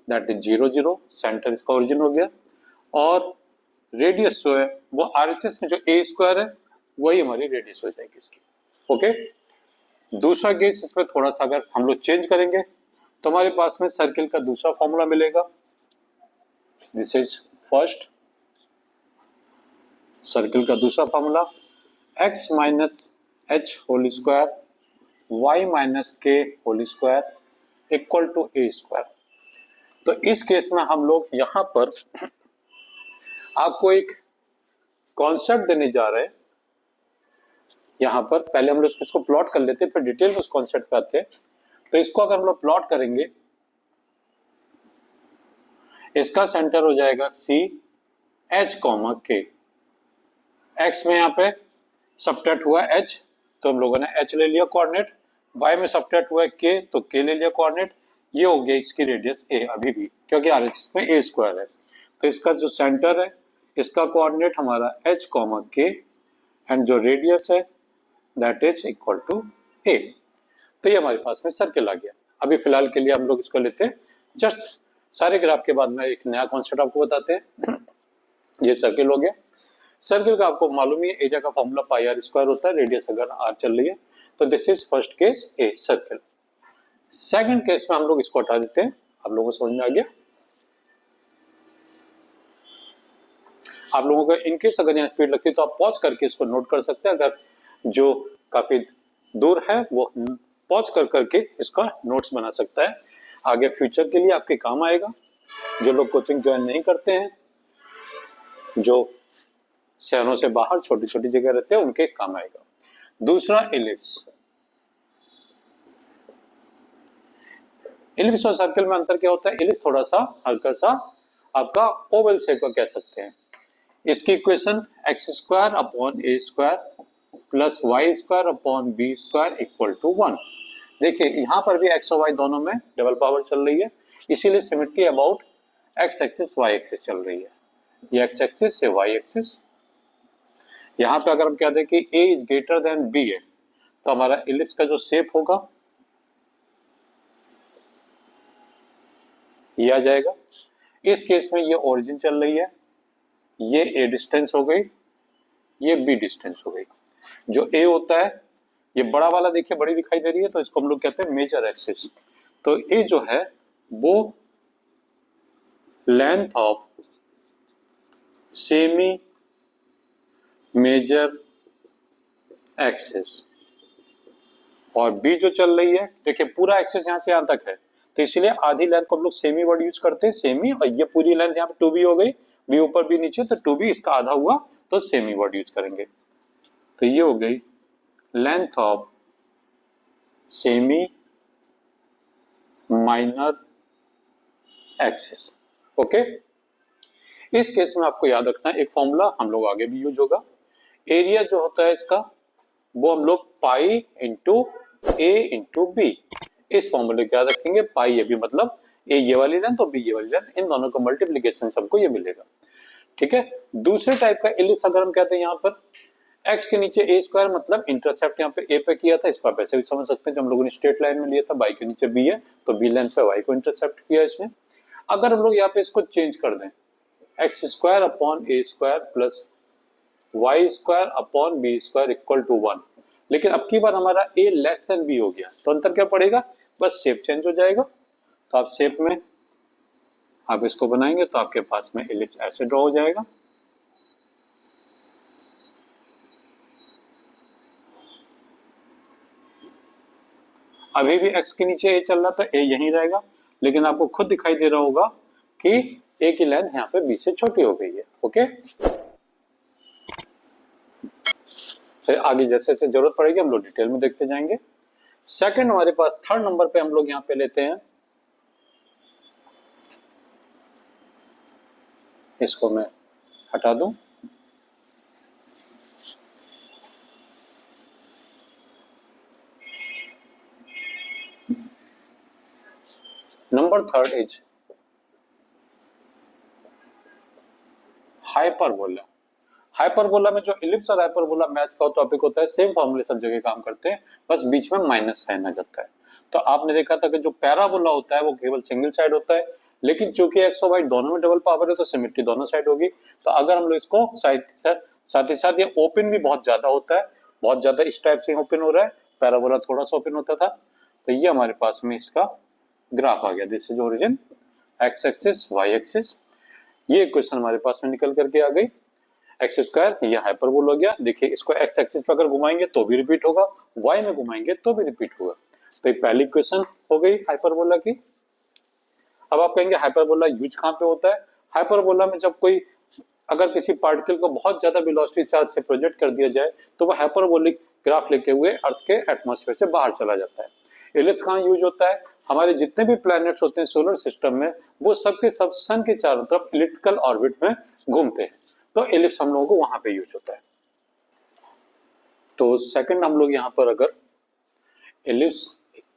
A: दैट इज 0 0, सेंटर इसका ओरिजिन हो गया, और रेडियस जो है वो आरएचएस में जो ए स्क्वायर है वही हमारी रेडियस हो जाएगी इसकी। ओके, दूसरा केस, इसमें थोड़ा सा अगर हम लोग चेंज करेंगे तो हमारे पास में सर्किल का दूसरा फॉर्मूला मिलेगा। दिस इज फर्स्ट सर्किल का दूसरा formula, x minus h whole square y minus k whole square equal to a square. तो इस केस में हम लोग यहां पर आपको एक कॉन्सेप्ट देने जा रहे हैं। यहां पर पहले हम लोग इसको प्लॉट कर लेते हैं, फिर डिटेल में उस कॉन्सेप्ट पे आते हैं। तो इसको अगर हम लोग प्लॉट करेंगे, इसका सेंटर हो जाएगा सी एच कॉमा के। एक्स में यहाँ पे सबट्रैक्ट हुआ एच, तो हम लोगों ने एच ले लिया कोऑर्डिनेट। वाई में सबट्रैक्ट हुआ के, तो के ले लिया कोऑर्डिनेट। ये हो गया इसकी रेडियस ए अभी भी, क्योंकि आरएचएस में ए स्क्वायर है। तो इसका जो सेंटर है, इसका कोऑर्डिनेट हमारा एच कॉमा के, एंड जो रेडियस है दैट इज इक्वल टू ए। तो ये हमारे पास में सर्किल आ गया। अभी फिलहाल के लिए हम लोग इसको लेते हैं जस्ट सारे ग्राफ के बाद में एक नया कॉन्सेप्ट आपको बताते हैं। ये सर्किल हो गया। सर्किल का आपको मालूम ही है, एरिया का फॉर्मूला पाई आर स्क्वायर होता है, रेडियस अगर आर चल रही है। तो this is first case a circle. Second case में हम लोग इसको हटा देते हैं। आप लोगों को समझ में आ गया? आप लोगों को इनकेस अगर यहाँ स्पीड लगती है तो आप पॉज करके इसको नोट कर सकते हैं। अगर जो काफी दूर है वो पॉज कर करके इसका नोट्स बना सकता है, आगे फ्यूचर के लिए आपके काम आएगा। जो लोग कोचिंग ज्वाइन नहीं करते हैं, जो शहरों से बाहर छोटी छोटी जगह रहते हैं, उनके काम आएगा। दूसरा इलिप्स। इलिप्स और सर्कल में अंतर क्या होता है? इलिप्स थोड़ा सा हल्का सा आपका ओवल शेप का कह सकते हैं। इसकी equation x square upon a square plus y square upon b square equal to 1। देखिए यहाँ पर भी एक्स और वाई दोनों में डबल पावर चल रही है, इसीलिए symmetry about x axis y axis चल रही है। ये एक्स एक्सिस से वाई एक्सिस। यहाँ पे अगर हम कहते हैं कि a is greater than b है, तो हमारा इलिप्स का जो शेप होगा ये आ जाएगा। इस केस में ये ओरिजिन चल रही है, ये a डिस्टेंस हो गई, ये b डिस्टेंस हो गई। जो a होता है, ये बड़ा वाला देखिए बड़ी दिखाई दे रही है, तो इसको हम लोग कहते हैं मेजर एक्सिस। तो a जो है वो length of semi major axis, और बी जो चल रही है, देखिए पूरा एक्सिस यहां से यहां तक है, तो इसलिए आधी लेंथ को हम लोग सेमी वर्ड यूज करते हैं, सेमी। और ये पूरी लेंथ यहाँ पे 2b हो गई, बी ऊपर बी नीचे, तो 2b इसका आधा हुआ, तो सेमी वर्ड यूज करेंगे। तो ये हो गई length of semi minor axis. Okay, इस केस में आपको याद रखना है एक फॉर्मूला हम लोग आगे भी यूज होगा। एरिया जो होता है इसका, वो हम लोग पाई इंटू ए इंटू बी, इस फॉर्मूले को याद रखेंगे। पाई ये भी मतलब ए ये वाली लेंथ और बी ये वाली लेंथ, इन दोनों का मल्टीप्लीकेशन सबको ये मिलेगा। ठीक है। दूसरे टाइप का इलिप्स अगर हम कहते हैं यहाँ पर एक्स के नीचे ए स्क्वायर, मतलब इंटरसेप्ट यहाँ पे ए पे किया था, इसको आप ऐसे भी समझ सकते हैं। जो हम लोगों ने स्ट्रेट लाइन में लिया था, वाई के नीचे बी है, तो बी लेंथ पे वाई को इंटरसेप्ट किया इसने। अगर हम लोग यहाँ पे इसको चेंज कर दें, x square upon a square plus y square upon b square equal to 1, लेकिन अब की बार हमारा a लेस देन b हो गया, तो अंतर क्या पड़ेगा? बस शेप चेंज हो जाएगा। तो आप शेप में आप इसको बनाएंगे तो आपके पास में इलिप्स ऐसे ड्रॉ हो जाएगा। अभी भी x के नीचे a चल रहा, तो a यहीं रहेगा, लेकिन आपको खुद दिखाई दे रहा होगा कि a की लेंथ यहाँ पे b से छोटी हो गई है। ओके, फिर आगे जैसे जैसे जरूरत पड़ेगी हम लोग डिटेल में देखते जाएंगे। सेकंड हमारे पास थर्ड नंबर पे हम लोग यहाँ पे लेते हैं, इसको मैं हटा दूं। Number third is hyperbola. Hyperbola में जो इलिप्स और हाइपरबोला मैथ्स का टॉपिक होता है, सेम फॉर्मूले सब जगह काम करते हैं, बस बीच में माइनस साइन आ जाता है। तो आपने देखा था कि जो पैराबोला होता है वो केवल सिंगल साइड होता है, लेकिन चूंकि एक्स और वाई दोनों में डबल पावर है तो सिमेट्री दोनों साइड होगी। तो अगर हम लोग इसको साथ ही साथ ये ओपन भी बहुत ज्यादा होता है, बहुत ज्यादा इस टाइप से ओपन हो रहा है, पैराबोला थोड़ा सा ओपन होता था, तो ये हमारे पास में इसका ग्राफ आ गया। This is origin, x axis, y axis. ये इक्वेशन हमारे पास में निकल करके आ गई। एक्स स्क्वायर ये हाइपरबोल हो गया। देखिए इसको एक्स एक्सिस पर अगर घुमाएंगे तो भी रिपीट होगा, वाई में घुमाएंगे तो भी रिपीट होगा। तो ये पहली इक्वेशन हो गई हाइपरबोला की। अब आप कहेंगे हाइपरबोला यूज कहाँ पे होता है? हाइपरबोला में जब कोई अगर किसी पार्टिकल को बहुत ज्यादा वेलोसिटी से अर्थ से प्रोजेक्ट कर दिया जाए तो वह हाइपरबोलिक ग्राफ लेते हुए अर्थ के एटमॉस्फेयर से बाहर चला जाता है। इलिप्स कहाँ यूज होता है? हमारे जितने भी प्लैनेट्स होते हैं सोलर सिस्टम में, वो सबके सब सन के चारों तरफ इलिप्टिकल ऑर्बिट में घूमते हैं, तो इलिप्स हम लोगों को वहां पे यूज होता है। तो सेकंड हम लोग यहाँ पर अगर इलिप्स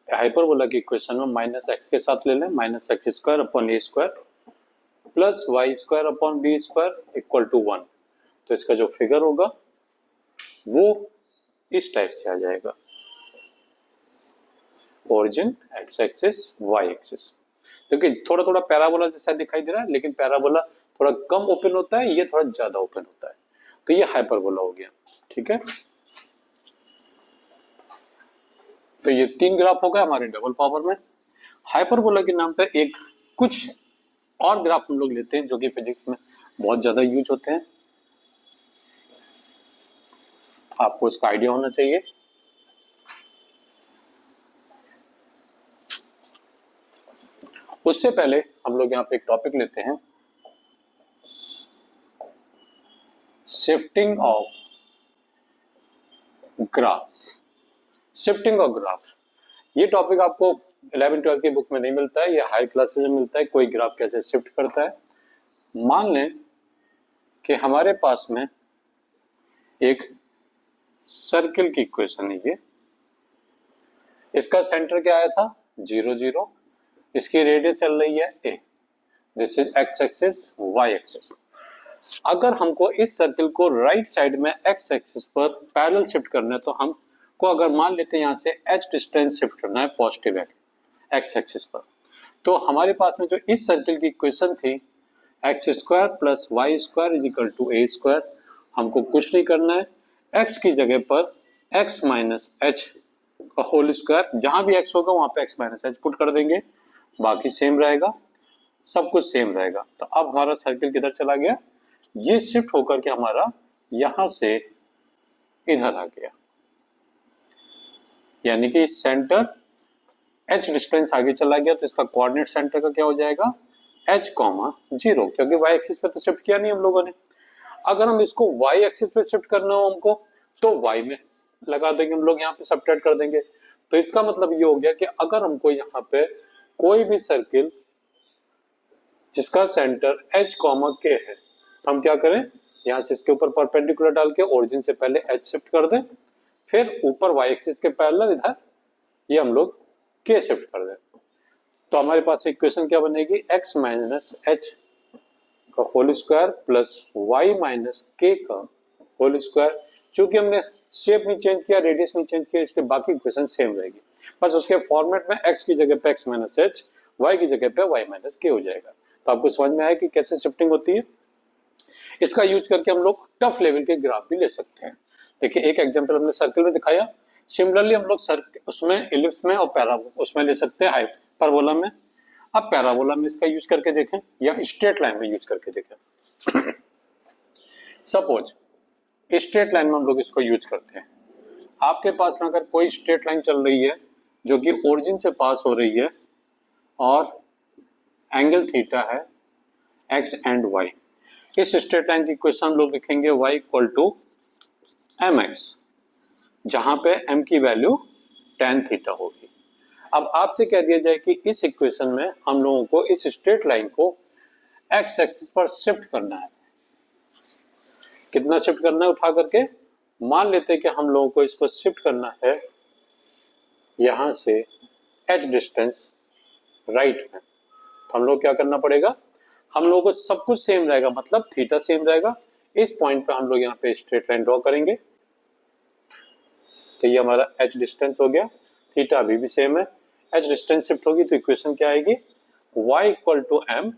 A: हाइपरबोला की इक्वेशन में माइनस एक्स के साथ ले लें, minus x square upon a square plus y square upon b square equal to 1, तो इसका जो फिगर होगा वो इस टाइप से आ जाएगा। Origin x axis y axis. देखिए थोड़ा थोड़ा पैराबोला जैसा दिखाई दे रहा है, लेकिन पैराबोला थोड़ा कम ओपन होता है, ये थोड़ा ज्यादा ओपन होता है, तो ये हाइपरबोला हो गया। ठीक है, तो ये 3 ग्राफ हो गए हमारे डबल पावर में। हाइपरबोला के नाम पे एक कुछ और ग्राफ हम लोग लेते हैं जो कि फिजिक्स में बहुत ज्यादा यूज होते हैं, आपको इसका आइडिया होना चाहिए। उससे पहले हम लोग यहाँ पे एक टॉपिक लेते हैं, shifting of graphs. Shifting of graph, ये टॉपिक आपको 11-12 की बुक में नहीं मिलता है, ये हाई क्लासेस में मिलता है। कोई ग्राफ कैसे शिफ्ट करता है? मान लें कि हमारे पास में एक सर्किल की इक्वेशन है, ये इसका सेंटर क्या आया था 0 0, इसकी रेडियस चल रही है a, this is x axis y axis. अगर हमको इस सर्किल को राइट साइड में एक्स एक्सिस पर पैरेलल शिफ्ट करना है, तो हमको अगर मान लेते हैं यहाँ से h डिस्टेंस शिफ्ट करना है पॉजिटिव एक्स एक्सिस पर, तो हमारे पास में जो इस सर्किल की इक्वेशन थी x square plus y square is equal to a square, हमको कुछ नहीं करना है, x की जगह पर x माइनस एच का होल स्क्वायर, जहां भी x होगा वहां पे x माइनस एच पुट कर देंगे, बाकी सेम रहेगा, सब कुछ सेम रहेगा। तो अब हमारा सर्किल किधर चला गया? ये शिफ्ट होकर के हमारा यहां से इधर आ गया, यानी कि सेंटर h डिस्टेंस आगे चला गया, तो इसका कोऑर्डिनेट सेंटर का क्या हो जाएगा h, 0, क्योंकि y एक्सिस पे तो शिफ्ट किया नहीं हम लोगों ने। अगर हम इसको y एक्सिस पे शिफ्ट करना हो हमको, तो y में लगा देंगे हम लोग, यहाँ पे सबट्रैक्ट कर देंगे। तो इसका मतलब ये हो गया कि अगर हमको यहाँ पे कोई भी सर्किल जिसका सेंटर h, k है, तो हम क्या करें, यहाँ से इसके ऊपर परपेंडिकुलर डाल के ओरिजिन से पहले h शिफ्ट कर दें, फिर ऊपर y एक्सिस के पैरेलल इधर ये हम लोग k शिफ्ट कर दें। तो हमारे पास इक्वेशन क्या बनेगी, x माइनस एच का whole square plus y minus k का होल स्क्वायर। चूंकि हमने शेप नहीं चेंज किया, रेडियस नहीं चेंज किया, इसलिए बाकी इक्वेशन सेम रहेगी, बस उसके फॉर्मेट में x की जगह पे x माइनस एच, y की जगह पे y माइनस k हो जाएगा। तो आपको समझ में आया कि कैसे शिफ्टिंग होती है। इसका यूज करके हम लोग टफ लेवल के ग्राफ भी ले सकते हैं। देखिए एक एग्जांपल हमने सर्किल में दिखाया, सिमिलरली हम लोग उसमें इलिप्स में और पैराबोला उसमें ले सकते हैं, हाइपरबोला में। अब पैराबोला में इसका यूज करके देखें या स्ट्रेट लाइन में यूज करके देखें। सपोज स्ट्रेट लाइन में हम लोग इसको यूज करते हैं। आपके पास में अगर कोई स्ट्रेट लाइन चल रही है जो कि ओरिजिन से पास हो रही है और एंगल थीटा है x एंड y, इस स्ट्रेट लाइन की इक्वेशन हम लोग लिखेंगे y इक्वल टू mx, जहां पे m की वैल्यू tan थीटा होगी। अब आपसे कह दिया जाए कि इस इक्वेशन में हम लोगों को इस स्ट्रेट लाइन को x एक्सिस पर शिफ्ट करना है। कितना शिफ्ट करना है उठा करके? मान लेते हैं कि हम लोगों को इसको शिफ्ट करना है यहां से h डिस्टेंस राइट में, तो हम लोग क्या करना पड़ेगा, हम लोगों को सब कुछ सेम रहेगा, मतलब थीटा सेम रहेगा। इस पॉइंट पे हम लोग यहाँ पे स्ट्रेट लाइन ड्रॉ करेंगे, तो ये हमारा h डिस्टेंस हो गया, थीटा अभी भी सेम है, h डिस्टेंस शिफ्ट होगी तो इक्वेशन क्या आएगी, y इक्वल टू m,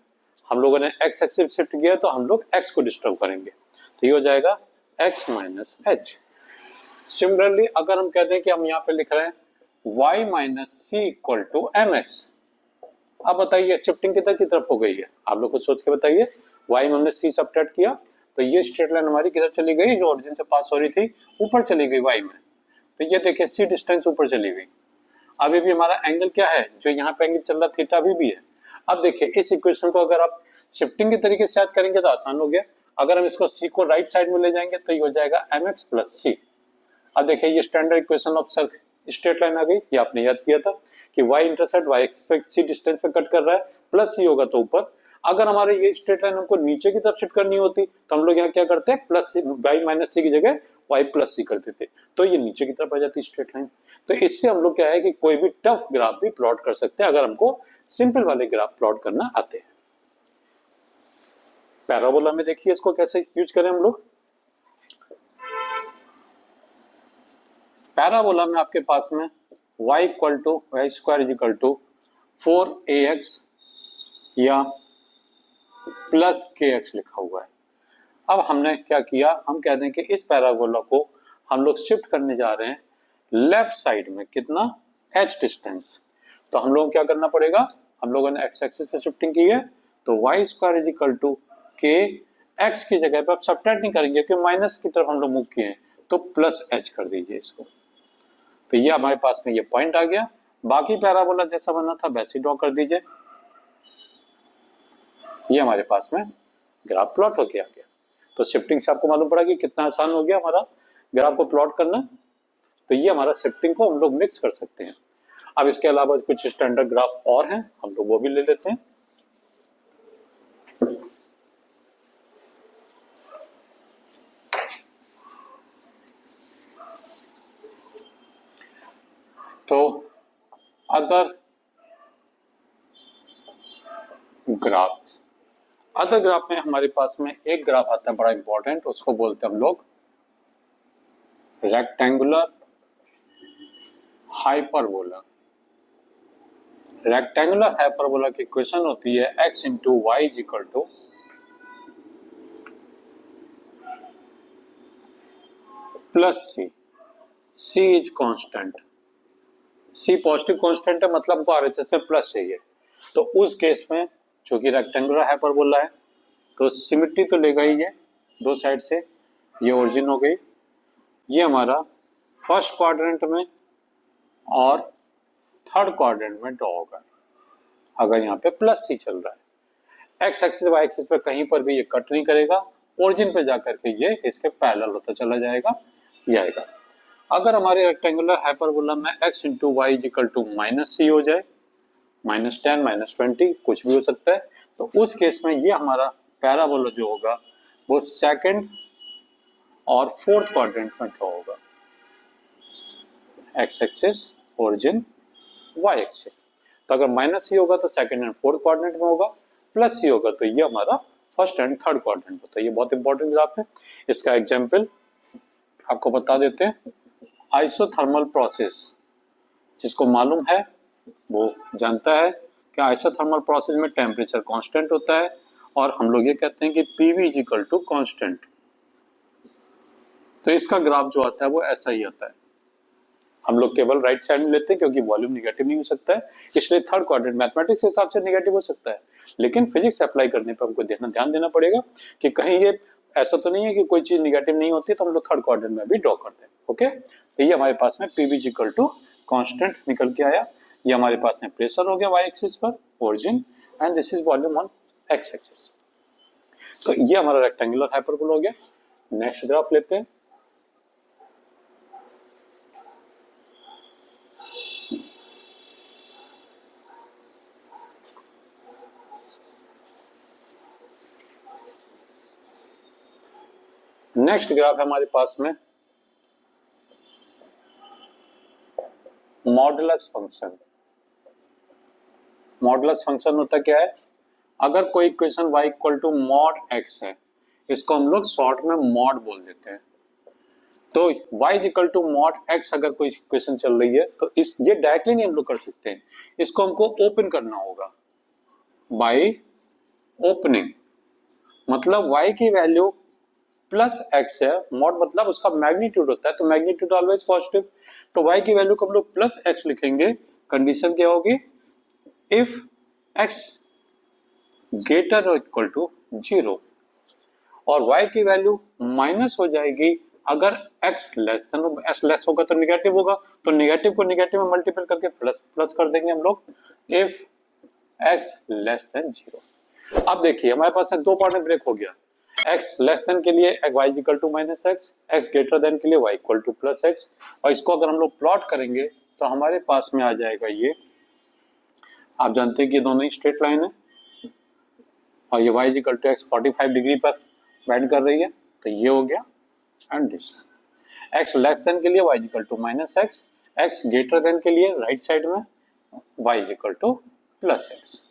A: हम लोगों ने x एक्सिस शिफ्ट किया तो हम लोग x को डिस्टर्ब करेंगे, तो ये हो जाएगा x माइनस एच। सिमिलरली अगर हम कहते हैं कि हम यहाँ पे लिख रहे हैं y minus c equal to m x, अब बताइए शिफ्टिंग किधर की तरफ हो गई है, आप लोग कुछ सोच के बताइए। y में हमने c सब्ट्रैक्ट किया तो ये स्ट्रेट लाइन हमारी किधर चली गई, जो ओरिजिन से पास हो रही थी ऊपर चली गई y में, तो ये देखिए c डिस्टेंस ऊपर चली गई। अभी भी हमारा एंगल क्या है, जो यहाँ पे एंगल चल रहा थीटा अभी भी है। अब देखिए इस इक्वेशन को अगर आप शिफ्टिंग के तरीके से याद करेंगे तो आसान हो गया। अगर हम इसको c को राइट साइड में ले जाएंगे तो ये हो जाएगा mx प्लस c। अब देखिए ये standard equation of straight line आ गई, ये आपने याद किया था कि y इंटरसेप्ट y एक्सिस पे c डिस्टेंस पे कट कर रहा है, प्लस c होगा तो ऊपर। अगर हमारे ये स्ट्रेट लाइन हमको नीचे की तरफ शिफ्ट करनी होती तो हम लोग यहाँ क्या करते हैं, प्लस y माइनस सी की जगह y प्लस सी करते थे, तो ये नीचे की तरफ आ जाती स्ट्रेट लाइन। तो इससे हम लोग क्या है कि कोई भी टफ ग्राफ भी प्लॉट कर सकते हैं अगर हमको सिंपल वाले ग्राफ प्लॉट करना आते हैं। पैराबोला में देखिए इसको कैसे यूज करें हम लोग। पैराबोला में आपके पास में y equal to y square is equal to 4ax या प्लस kx लिखा हुआ है। अब हमने क्या किया, हम कहते हैं कि इस पैराबोला को हम लोग शिफ्ट करने जा रहे हैं लेफ्ट साइड में, कितना h डिस्टेंस। तो हम लोग क्या करना पड़ेगा, हम लोगों ने x एक्सिस पे शिफ्टिंग की है तो y square is equal to k x की जगह पे आप सब्ट्रैक्ट नहीं करेंगे क्योंकि माइनस की तरफ हम लोग मूव किए हैं, तो प्लस h कर दीजिए इसको। तो ये हमारे पास में ये पॉइंट आ गया। बाकी पैराबोला जैसा बना था वैसे ड्रॉ कर दीजिए। ये हमारे पास में ग्राफ प्लॉट होके आ गया। तो शिफ्टिंग से आपको मालूम पड़ा कि कितना आसान हो गया हमारा ग्राफ को प्लॉट करना। तो ये हमारा शिफ्टिंग को हम लोग मिक्स कर सकते हैं। अब इसके अलावा कुछ स्टैंडर्ड ग्राफ और हैं, हम लोग वो भी ले लेते हैं। तो अदर ग्राफ में हमारे पास में एक ग्राफ आता है बड़ा इंपॉर्टेंट, उसको बोलते हैं हम लोग रेक्टेंगुलर हाइपरबोला। रेक्टेंगुलर हाइपरबोला की इक्वेशन होती है x into y is equal to plus c is constant. C positive constant है, मतलब हमको आरएचएस में प्लस चाहिए। तो उस केस में जो कि रेक्टेंगुलर हाइपरबोला है तो सिमिट्री तो लेगा ही, ये दो साइड से, ये ओरिजिन हो गई, ये हमारा फर्स्ट क्वाड्रेंट में और थर्ड क्वाड्रेंट में ड्रॉ होगा अगर यहाँ पे प्लस सी चल रहा है। एक्स एक्सिस वाई एक्सिस पे कहीं पर भी ये कट नहीं करेगा, ओरिजिन पे जाकर के ये इसके पैरेलल होता चला जाएगा, ये आएगा। अगर हमारे रेक्टेंगुलर हाइपरबोला में x into y is equal to minus c हो जाए, -10 -20 कुछ भी हो सकता है, तो उस केस में ये हमारा पैराबोला जो होगा वो सेकंड और फोर्थ क्वाड्रेंट में ड्रॉ होगा। X axis origin y axis. तो अगर माइनस सी होगा तो सेकंड एंड फोर्थ क्वाड्रेंट में होगा, प्लस सी होगा तो ये हमारा फर्स्ट एंड थर्ड क्वाड्रेंट में। तो ये बहुत इंपॉर्टेंट ग्राफ है। इसका एग्जाम्पल आपको बता देते हैं। आइसोथर्मल प्रोसेस, जिसको मालूम है वो जानता है कि आइसोथर्मल प्रोसेस में टेम्परेचर कांस्टेंट होता है और हम लोग ये कहते हैं कि PV is equal to constant. तो इसका ग्राफ जो आता है वो ऐसा ही आता है। हम लोग केवल राइट साइड में लेते हैं क्योंकि वॉल्यूम निगेटिव नहीं हो सकता है, इसलिए थर्ड क्वाड्रेंट मैथमेटिक्स के हिसाब से निगेटिव हो सकता है, लेकिन फिजिक्स अप्लाई करने पर हमको ध्यान देना पड़ेगा कि कहीं ये ऐसा तो नहीं है कि कोई चीज निगेटिव नहीं होती तो हम लोग थर्ड क्वाड्रेंट में भी ड्रॉ करते हैं। ओके, तो ये हमारे पास में PV is equal to constant निकल के आया। ये हमारे पास में प्रेशर हो गया वाई एक्सिस पर, origin, and this is volume on x axis. तो ये हमारा रेक्टेंगुलर हाइपरबोला हो गया। नेक्स्ट ग्राफ लेते हैं। नेक्स्ट ग्राफ है हमारे पास में मॉडुलस फंक्शन। मॉडुलस फंक्शन होता क्या है, अगर कोई equation y equal to mod x है, इसको हम लोग शॉर्ट में मॉड बोल देते हैं। तो y equal to mod x अगर कोई इक्वेशन चल रही है तो इस ये डायरेक्टली नहीं हम लोग कर सकते हैं, इसको हमको ओपन करना होगा बाय ओपनिंग। मतलब y की वैल्यू प्लस एक्स है, मॉड मतलब उसका मैग्नीट्यूड होता है, तो मैग्नीट्यूड ऑलवेज पॉजिटिव, तो y की वैल्यू को हम लोग प्लस एक्स लिखेंगे। कंडीशन क्या होगी, इफ x ग्रेटर और इक्वल टू 0, और y की वैल्यू माइनस हो जाएगी अगर x less then, x less होगा तो निगेटिव होगा, तो निगेटिव को निगेटिव में मल्टीपल करके प्लस प्लस कर देंगे हम लोग, इफ x लेस देन 0। अब देखिए हमारे पास दो पार्ट में ब्रेक हो गया, x लेस देन के लिए y equal to minus x, x greater than के लिए y equal to plus x, और इसको अगर हम लोग प्लॉट करेंगे तो हमारे पास में आ जाएगा ये, आप जानते हैं कि दोनों ही स्ट्रेट लाइन है, और ये y equal to x 45 degree पर बेंड कर रही है, तो ये हो गया। And this x less than के लिए y equal to minus x, x greater than के लिए राइट साइड में y equal to plus x,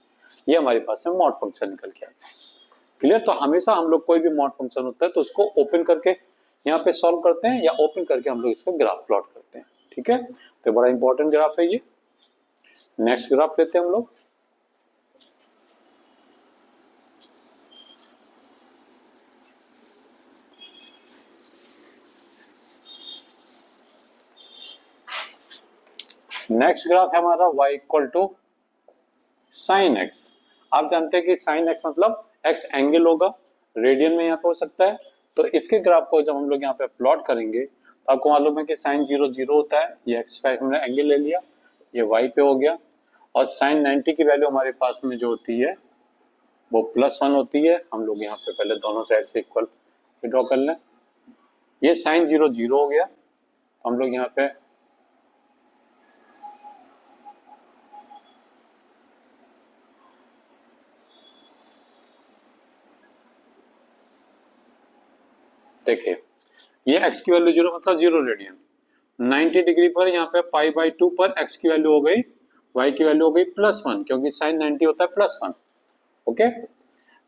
A: ये हमारे पास में मॉड फंक्शन निकल के आता है। क्लियर? तो हमेशा हम लोग कोई भी मॉड फंक्शन होता है तो उसको ओपन करके यहाँ पे सॉल्व करते हैं, या ओपन करके हम लोग इसका ग्राफ प्लॉट करते हैं। ठीक है, तो बड़ा इंपॉर्टेंट ग्राफ है ये। नेक्स्ट ग्राफ लेते हैं हम लोग। नेक्स्ट ग्राफ है हमारा y equal to sine x. आप जानते हैं कि साइन एक्स मतलब x एंगल होगा, रेडियन में यहाँ पे हो सकता है, तो इसके ग्राफ को जब हम लोग यहाँ पे प्लॉट करेंगे तो आपको मालूम है कि साइन 0 0 होता है, ये x पे हमने एंगल ले लिया, ये y पे हो गया, और साइन 90 की वैल्यू हमारे पास में जो होती है वो +1 होती है। हम लोग यहाँ पे पहले दोनों साइड से इक्वल ड्रॉ कर लें, ये साइन 0 0 हो गया, तो हम लोग यहाँ पे देखिए, ये x की वैल्यू 0 मतलब 0 रेडियन, 90 डिग्री पर यहाँ पे π/2 पर x की वैल्यू हो गई, y की वैल्यू हो गई +1, क्योंकि साइन 90 होता है +1। ओके,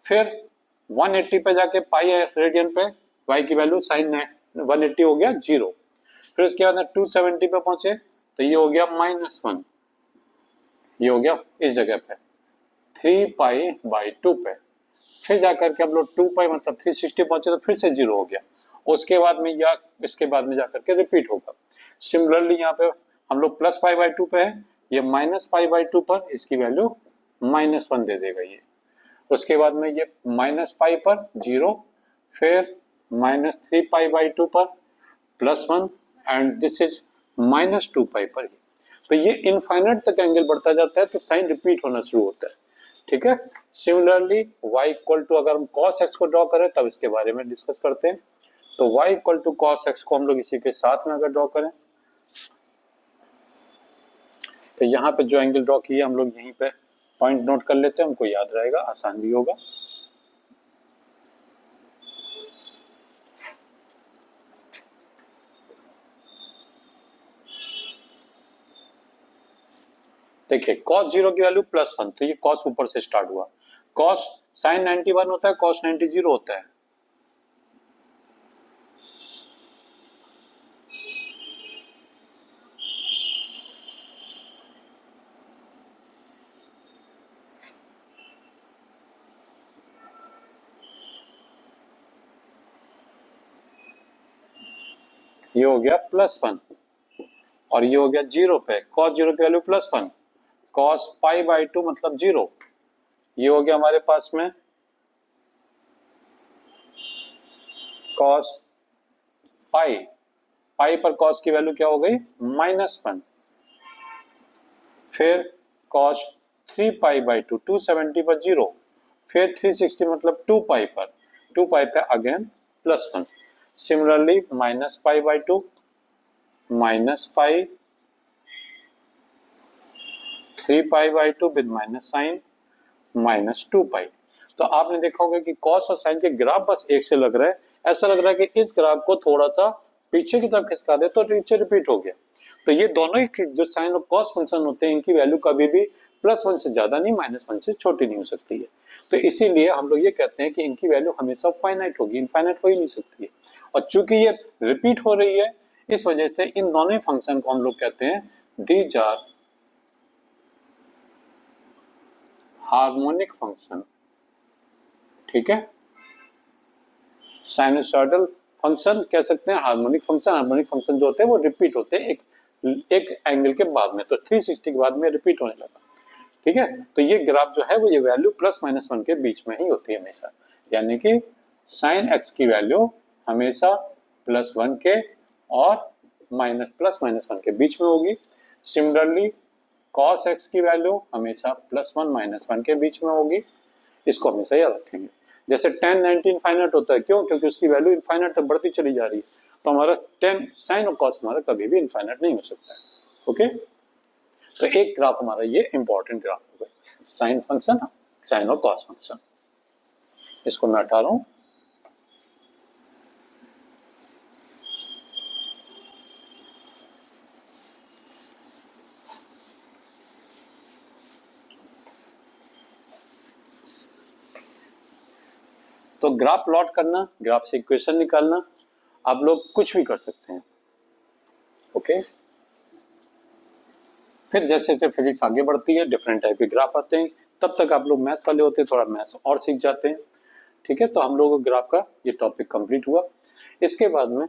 A: फिर 180 पे जाके पाई रेडियन पे y की वैल्यू साइन 180 हो गया 0, फिर उसके बाद 270 पे पहुंचे तो ये हो गया -1, ये हो गया इस जगह पे 3π/2 पे, फिर जाकर के हम लोग 2π मतलब 360 पहुंचे तो फिर से 0 हो गया, उसके बाद में या इसके बाद में जाकर के रिपीट होगा। सिमिलरली यहाँ पे हम लोग +π/2 पे है, ये -π/2 पर इसकी वैल्यू -1 दे देगा ये, उसके बाद में ये -π पर 0, फिर -3π/2 पर +1, एंड दिस इज -2π पर ही। तो ये इनफाइनाइट तक एंगल बढ़ता जाता है तो साइन रिपीट होना शुरू होता है। ठीक है, सिमिलरली y इक्वल टू अगर हम cos x को ड्रॉ करें तब इसके बारे में डिस्कस करते हैं, तो y equal to cos x को हम लोग इसी के साथ में अगर ड्रॉ करें तो यहाँ पे जो एंगल ड्रॉ किया हम लोग यहीं पे पॉइंट नोट कर लेते हैं, हमको याद रहेगा, आसान भी होगा। देखिए cos 0 की वैल्यू +1, तो ये cos ऊपर से स्टार्ट हुआ, cos sin 91 होता है, cos 90 0 होता है, ये हो गया +1, और ये हो गया 0 पे, cos 0 की वैल्यू +1, cos π/2 मतलब 0, ये हो गया हमारे पास में cos पाई पर cos की वैल्यू क्या हो गई -1, फिर cos 3π/2 270 पर 0, फिर 360 मतलब 2π पर 2π पे again +1, similarly -π/2 -π 3π/2 with minus sine -2π। तो आपने देखा होगा कि cos और साइन के ग्राफ बस एक से लग रहा है, ऐसा लग रहा है कि इस ग्राफ को थोड़ा सा पीछे की तरफ खिसका दे तो नीचे रिपीट हो गया। तो ये दोनों ही जो साइन और cos फंक्शन होते हैं इनकी वैल्यू कभी भी +1 से ज्यादा नहीं, -1 से छोटी नहीं हो सकती है, तो इसीलिए हम लोग ये कहते हैं कि इनकी वैल्यू हमेशा फाइनाइट होगी, इनफाइनाइट हो ही नहीं सकती है। और चूंकि ये रिपीट हो रही है इस वजह से इन दोनों ही फंक्शन को हम लोग कहते हैं दीज आर हार्मोनिक फंक्शन। ठीक है, साइनसॉइडल फंक्शन कह सकते हैं, हार्मोनिक फंक्शन जो होते हैं वो रिपीट होते हैं एक एंगल के बाद में, तो 360 के बाद में रिपीट होने लगा। ठीक है, तो ये ग्राफ जो है वो ये वैल्यू +-1 के बीच में ही होती है हमेशा, यानी कि साइन एक्स की वैल्यू हमेशा +1 के और +-1 के बीच में होगी। सिमिलरली cos x की वैल्यू हमेशा +1 -1 के बीच में होगी, इसको हमेशा याद रखेंगे। जैसे tan 90 इनफाइनाइट होता है, क्यों? क्योंकि उसकी वैल्यू इनफाइनाइट तक बढ़ती चली जा रही है, तो हमारा tan sin और cos हमारा कभी भी इनफाइनाइट नहीं हो सकता है। ओके, तो एक ग्राफ हमारा ये इंपॉर्टेंट ग्राफ हो गया, साइन फंक्शन, साइन और cos फंक्शन। इसको मैं हटा रहा हूं। तो ग्राफ प्लॉट करना, ग्राफ से इक्वेशन निकालना, आप लोग कुछ भी कर सकते हैं। ओके, फिर जैसे जैसे फिजिक्स आगे बढ़ती है डिफरेंट टाइप के ग्राफ आते हैं, तब तक आप लोग मैथ्स वाले होते हैं, थोड़ा मैथ्स और सीख जाते हैं। ठीक है, तो हम लोगों को ग्राफ का ये टॉपिक कंप्लीट हुआ। इसके बाद में